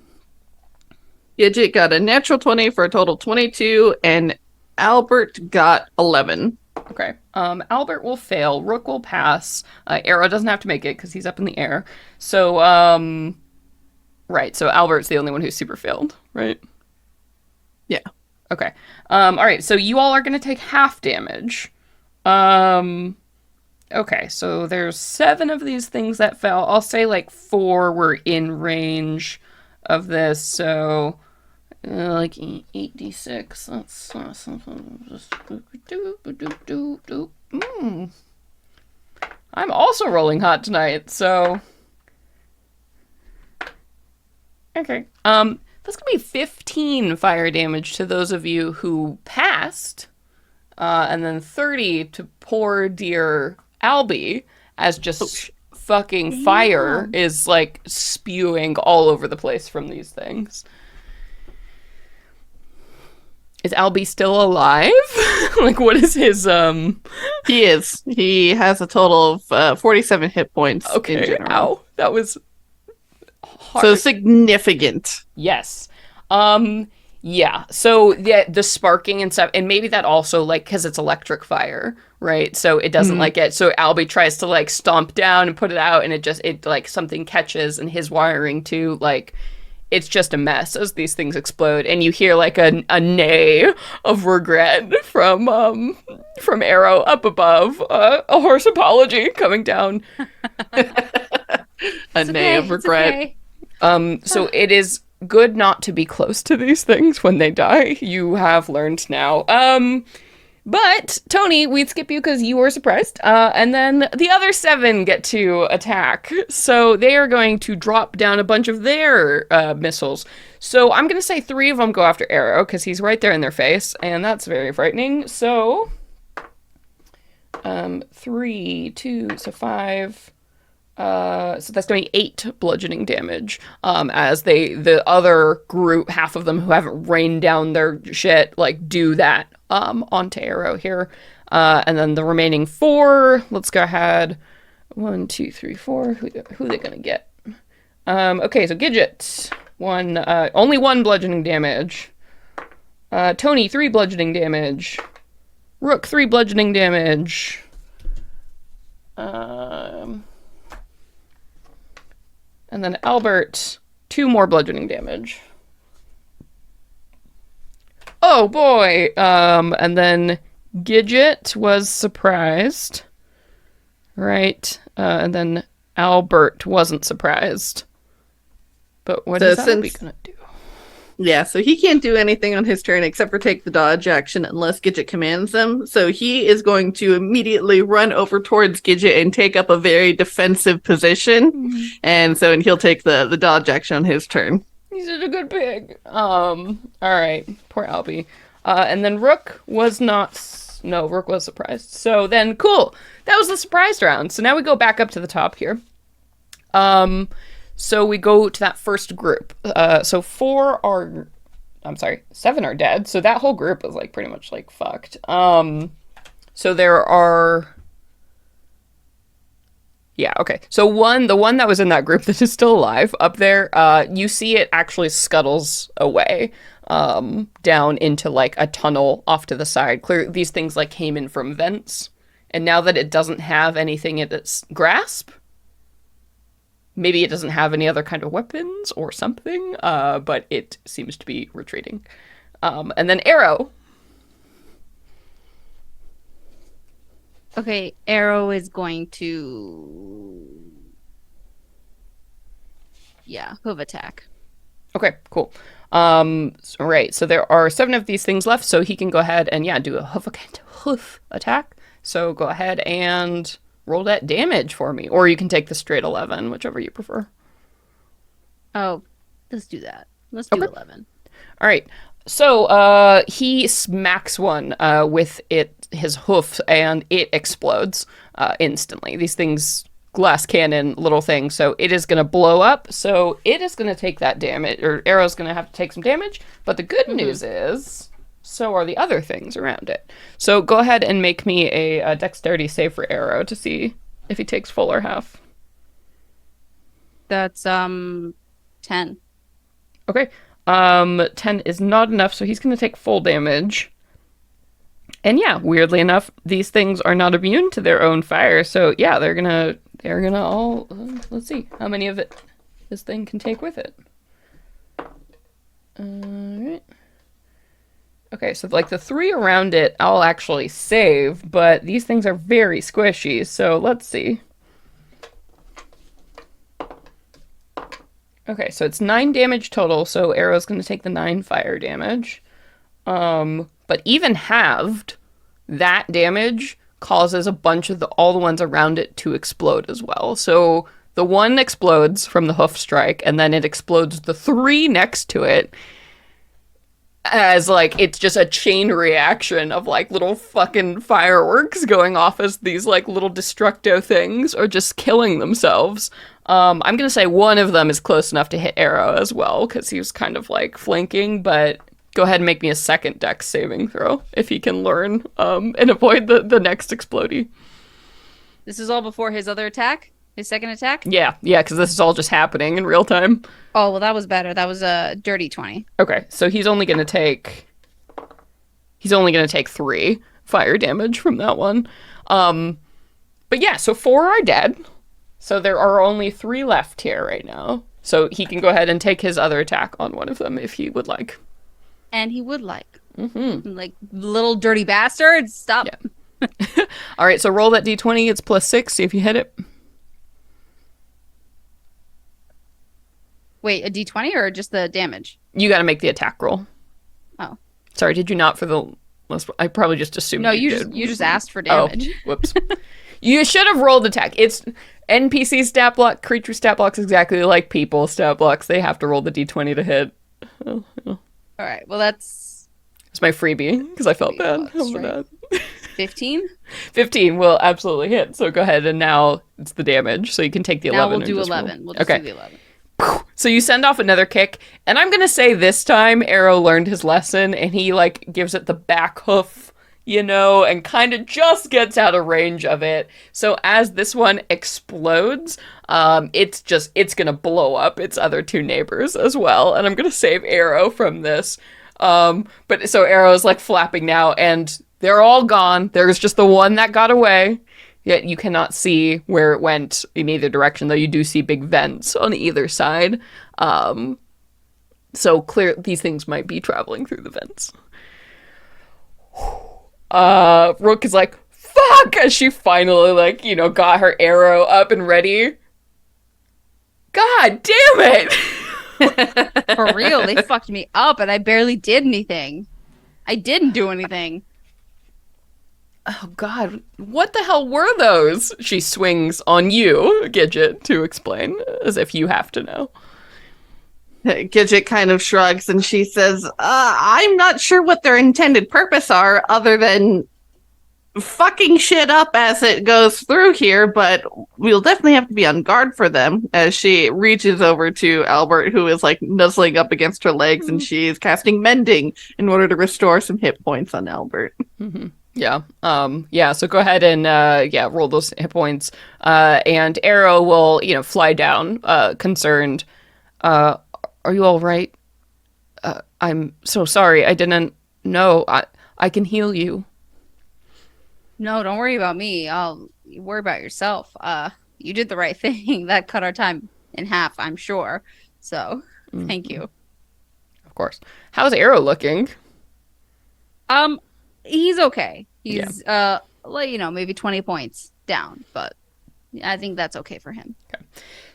Gidget got a natural 20 for a total 22, and Albert got 11. Okay. Albert will fail. Rook will pass. Arrow doesn't have to make it because he's up in the air. So, right, so Albert's the only one who's super failed, right? Yeah. Okay. All right, so you all are going to take half damage. Okay, so there's 7 of these things that fell. I'll say like 4 were in range of this, so like 8d6. That's something. I'm also rolling hot tonight, so... Okay. That's gonna be 15 fire damage to those of you who passed, and then 30 to poor dear Albie, as just fucking fire is like spewing all over the place from these things. Is Albie still alive? Like, what is his He is. He has a total of 47 hit points. Okay. In general. Ow. That was hard. So significant. Yes. Yeah. So the sparking and stuff, and maybe that also like because it's electric fire, right? So it doesn't like it. So Albie tries to like stomp down and put it out, and it like something catches, and his wiring too, like it's just a mess as these things explode, and you hear like a neigh of regret from Arrow up above, a hoarse apology coming down. A neigh of regret. Okay. So it is good not to be close to these things when they die. You have learned now. But Toni, we'd skip you because you were surprised. And then the other 7 get to attack. So they are going to drop down a bunch of their missiles. So I'm going to say 3 of them go after Arrow because he's right there in their face. And that's very frightening. So 3, 2, so 5... so that's going to be 8 bludgeoning damage, as the other group, half of them who haven't rained down their shit, like, do that, onto Arrow here. And then the remaining 4, let's go ahead. 1, 2, 3, 4, who are they gonna get? Okay, so Gidget, only 1 bludgeoning damage. Toni, 3 bludgeoning damage. Rook, 3 bludgeoning damage. And then Albert, 2 more bludgeoning damage. Oh boy! And then Gidget was surprised. Right? And then Albert wasn't surprised. But what is Albie gonna do? Yeah, so he can't do anything on his turn except for take the dodge action unless Gidget commands him. So he is going to immediately run over towards Gidget and take up a very defensive position. And he'll take the dodge action on his turn. He's such a good pig. All right, poor Albie. And then Rook was not... No, Rook was surprised. So then, cool. That was the surprise round. So now we go back up to the top here. So we go to that first group. So 7 are dead. So that whole group is like pretty much like fucked. So there are... Yeah, okay. So the one that was in that group that is still alive up there, you see it actually scuttles away down into like a tunnel off to the side. Clear, these things like came in from vents. And now that it doesn't have anything in its grasp, maybe it doesn't have any other kind of weapons or something, but it seems to be retreating. And then Arrow. Okay, Arrow is going to... Yeah, hoof attack. Okay, cool. Right, so there are 7 of these things left, so he can go ahead and, do a hoof attack. So go ahead and roll that damage for me. Or you can take the straight 11, whichever you prefer. Oh, let's do that. Let's do 11. All right. So he smacks one with his hoof, and it explodes instantly. These things, glass cannon, little thing. So it is going to blow up. So it is going to take that damage, or Arrow's going to have to take some damage. But the good news is, so are the other things around it. So go ahead and make me a dexterity save for Arrow to see if he takes full or half. That's 10. Okay. 10 is not enough, so he's going to take full damage. And yeah, weirdly enough, these things are not immune to their own fire. So yeah, they're gonna all, let's see how many of it this thing can take with it. Alright. Okay, so like the 3 around it, I'll actually save, but these things are very squishy, so let's see. Okay, so it's 9 damage total, so Arrow's going to take the 9 fire damage. But even halved, that damage causes a bunch of all the ones around it to explode as well. So the one explodes from the hoof strike, and then it explodes the 3 next to it, as like it's just a chain reaction of like little fucking fireworks going off as these like little destructo things are just killing themselves. I'm gonna say one of them is close enough to hit Arrow as well, because he was kind of like flanking, but go ahead and make me a second dex saving throw if he can learn and avoid the next explodey. This is all before his other attack? His second attack? Yeah, because this is all just happening in real time. Oh, well, that was better. That was a dirty 20. Okay, so he's only gonna take 3 fire damage from that one. But yeah, so 4 are dead. So there are only 3 left here right now. So he can go ahead and take his other attack on one of them if he would like. And he would like. Mm-hmm. Like, little dirty bastard, stop. Yeah. All right, so roll that d20. It's +6. See if you hit it. Wait, a d20 or just the damage? You got to make the attack roll. Oh. Sorry, did you not for the last? I probably just assumed No, you did. you just asked for damage. Oh, whoops. You should have rolled attack. It's NPC stat block, creature stat blocks exactly like people stat blocks. They have to roll the d20 to hit. Oh, yeah. All right, well, that's... It's my freebie, because I felt bad. Right. 15? 15 will absolutely hit. So go ahead, and now it's the damage. So you can take the 11. Now we'll do 11. We'll just do the 11. So you send off another kick, and I'm going to say this time Arrow learned his lesson, and he, like, gives it the back hoof, you know, and kind of just gets out of range of it. So as this one explodes, it's going to blow up its other 2 neighbors as well, and I'm going to save Arrow from this. But so Arrow's, like, flapping now, and they're all gone. There's just the one that got away, Yet you cannot see where it went in either direction, though you do see big vents on either side. So clear these things might be traveling through the vents. Rook is like, fuck! As she finally, like, you know, got her arrow up and ready. God damn it! For real, they fucked me up and I barely did anything. I didn't do anything. Oh god, what the hell were those? She swings on you, Gidget, to explain, as if you have to know. Gidget kind of shrugs and she says, I'm not sure what their intended purpose are other than fucking shit up as it goes through here, but we'll definitely have to be on guard for them, as she reaches over to Albert, who is like nuzzling up against her legs, and she is casting mending in order to restore some hit points on Albert. Mm-hmm. Yeah. So go ahead and roll those hit points. And Arrow will, you know, fly down, concerned. Are you all right? I'm so sorry. I didn't know. I can heal you. No, don't worry about me. You worry about yourself. You did the right thing. That cut our time in half, I'm sure. So, thank you. Of course. How's Arrow looking? He's okay. He's you know, maybe 20 points down, but I think that's okay for him. Okay.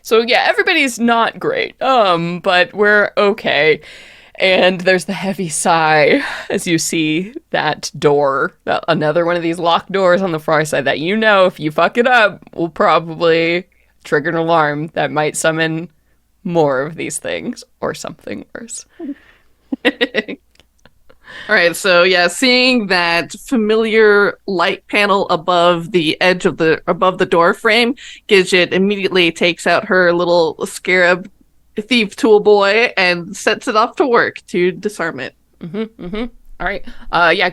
So yeah, everybody's not great. But we're okay. And there's the heavy sigh as you see that door, another one of these locked doors on the far side that, you know, if you fuck it up, will probably trigger an alarm that might summon more of these things or something worse. All right, so yeah, seeing that familiar light panel above the edge of above the door frame, Gidget immediately takes out her little scarab thief tool boy and sets it off to work to disarm it. All right.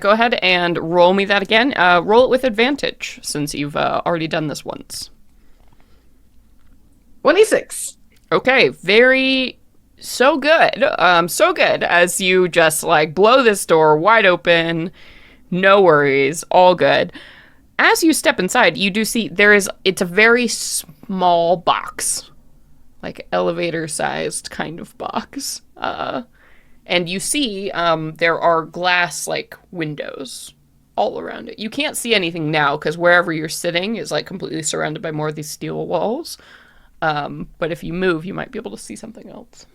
Go ahead and roll me that again. Roll it with advantage since you've already done this once. 26. Okay, so good. So good as you just like blow this door wide open. No worries, all good. As you step inside, you do see it's a very small box. Like elevator-sized kind of box. And you see there are glass, like, windows all around it. You can't see anything now because wherever you're sitting is, like, completely surrounded by more of these steel walls. But if you move, you might be able to see something else.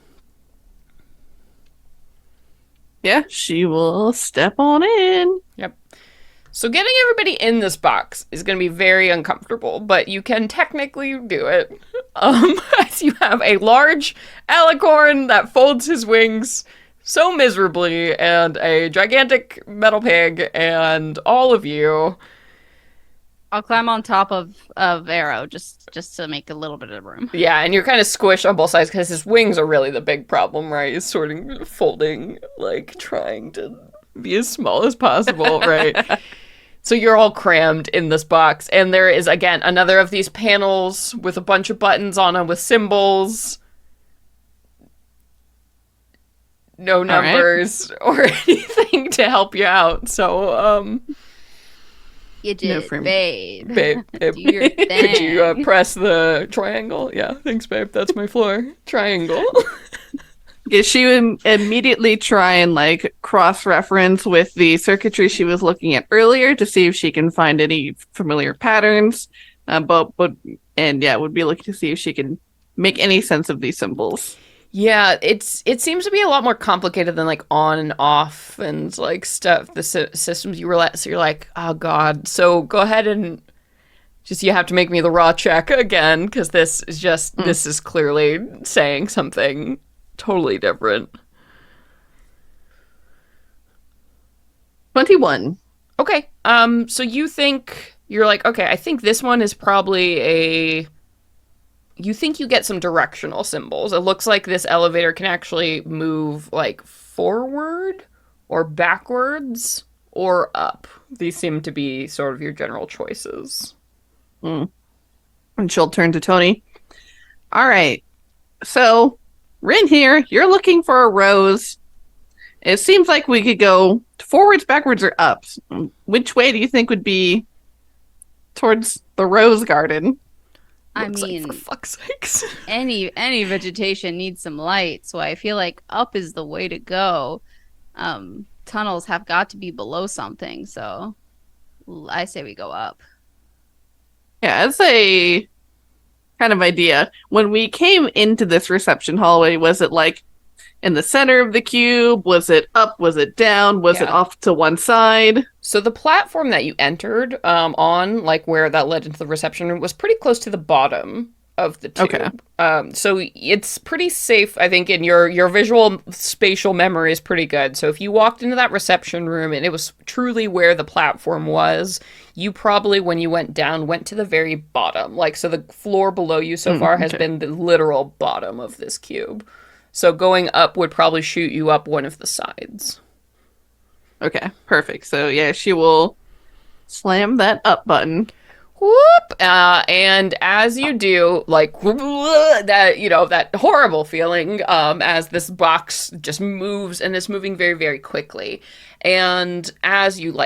Yeah, she will step on in. Yep. So getting everybody in this box is going to be very uncomfortable, but you can technically do it. As you have a large alicorn that folds his wings so miserably, and a gigantic metal pig, and all of you. I'll climb on top of Arrow just to make a little bit of room. Yeah, and you're kind of squished on both sides because his wings are really the big problem, right? He's sort of folding, like trying to be as small as possible, right? So you're all crammed in this box, and there is, again, another of these panels with a bunch of buttons on them with symbols. No numbers or anything to help you out, so, You did, no babe. Babe, Do your thing. could you press the triangle? Yeah, thanks, babe. That's my floor. Triangle. Yeah, she would immediately try and like cross-reference with the circuitry she was looking at earlier to see if she can find any familiar patterns. Would be looking to see if she can make any sense of these symbols. Yeah, it seems to be a lot more complicated than like on and off and like stuff. The systems you were so you're like, oh god. So go ahead and you have to make me the raw check again because this is clearly saying something totally different. 21. Okay. So you're like, okay, I think this one is probably you think you get some directional symbols. It looks like this elevator can actually move like forward or backwards or up. These seem to be sort of your general choices. And she'll turn to Toni. All right. So, Rin here, you're looking for a rose. It seems like we could go forwards, backwards, or up. Which way do you think would be towards the rose garden. I Looks like, mean, for fuck's sakes. any vegetation needs some light, so I feel like up is the way to go. Tunnels have got to be below something, so I say we go up. Yeah, as a kind of idea, when we came into this reception hallway, was it like in the center of the cube? Was it up? Was it down? Was it Yeah. off to one side? So the platform that you entered on, like where that led into the reception room, was pretty close to the bottom of the tube. Okay. So it's pretty safe, I think, in your visual spatial memory is pretty good. So if you walked into that reception room and it was truly where the platform was, you probably, when you went down, went to the very bottom. Like, so the floor below you so far has Okay. been the literal bottom of this cube. So going up would probably shoot you up one of the sides. Okay, perfect. So yeah, she will slam that up button. Whoop! And as you do, like that, that horrible feeling, as this box just moves and it's moving very, very quickly. And as you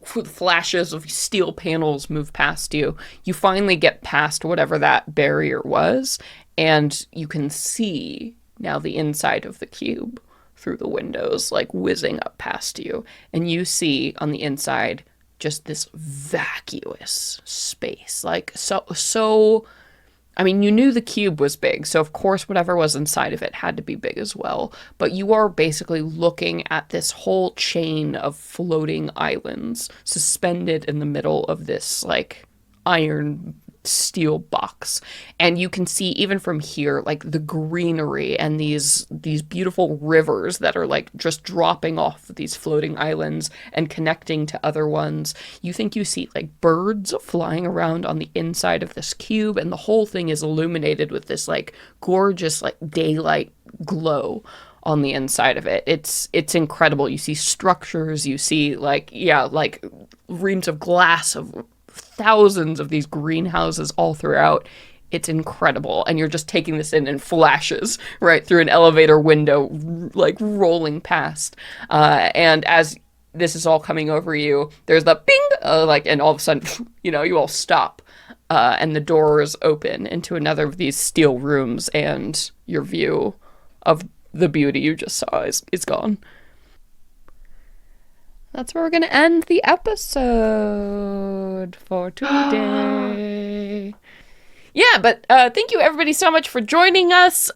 flashes of steel panels move past you, you finally get past whatever that barrier was, and you can see now the inside of the cube through the windows, like whizzing up past you, and you see on the inside just this vacuous space. Like, so, I mean, you knew the cube was big, so of course whatever was inside of it had to be big as well. But you are basically looking at this whole chain of floating islands suspended in the middle of this, like, iron steel box, and you can see even from here like the greenery and these beautiful rivers that are like just dropping off these floating islands and connecting to other ones. You think you see like birds flying around on the inside of this cube, and the whole thing is illuminated with this like gorgeous like daylight glow on the inside of it. It's incredible. You see structures, you see like reams of glass of thousands of these greenhouses all throughout. It's incredible. And you're just taking this in flashes right through an elevator window, like rolling past. And as this is all coming over you, there's the ping, and all of a sudden, you all stop. And the doors open into another of these steel rooms, and your view of the beauty you just saw is gone. That's where we're going to end the episode for today. Yeah, but thank you everybody so much for joining us.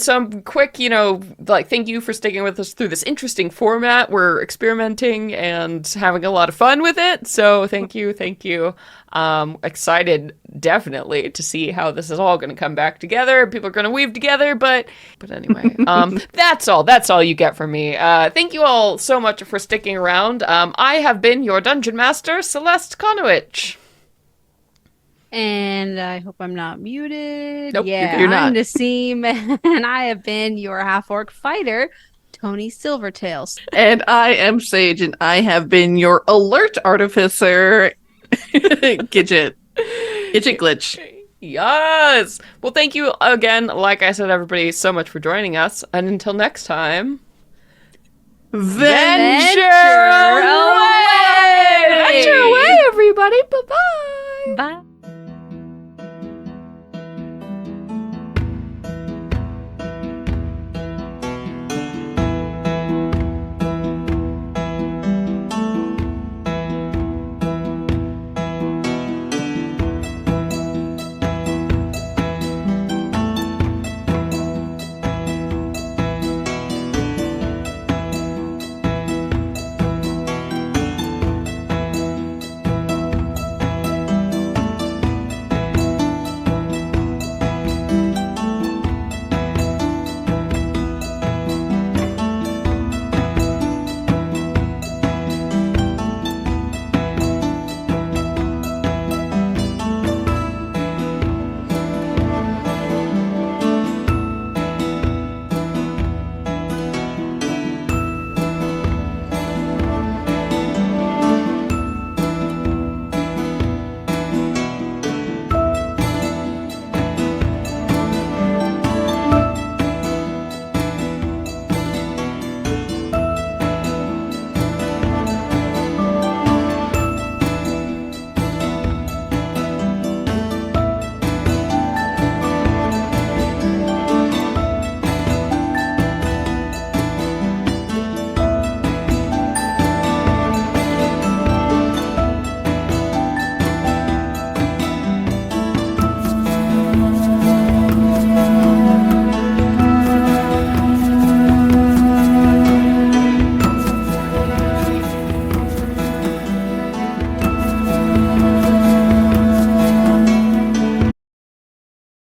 Some quick, thank you for sticking with us through this interesting format. We're experimenting and having a lot of fun with it. So thank you. Excited definitely to see how this is all going to come back together. People are going to weave together, but anyway, that's all you get from me. Thank you all so much for sticking around. I have been your Dungeon Master, Celeste Konowich. And I hope I'm not muted. Nope, yeah, you're not. I'm Nassim, and I have been your half-orc fighter, Toni Silvertails. And I am Sage, and I have been your alert artificer, Gidget Glitch. Yes! Well, thank you again, like I said, everybody, so much for joining us. And until next time, Venture away! away! Venture away, everybody! Bye-bye! Bye.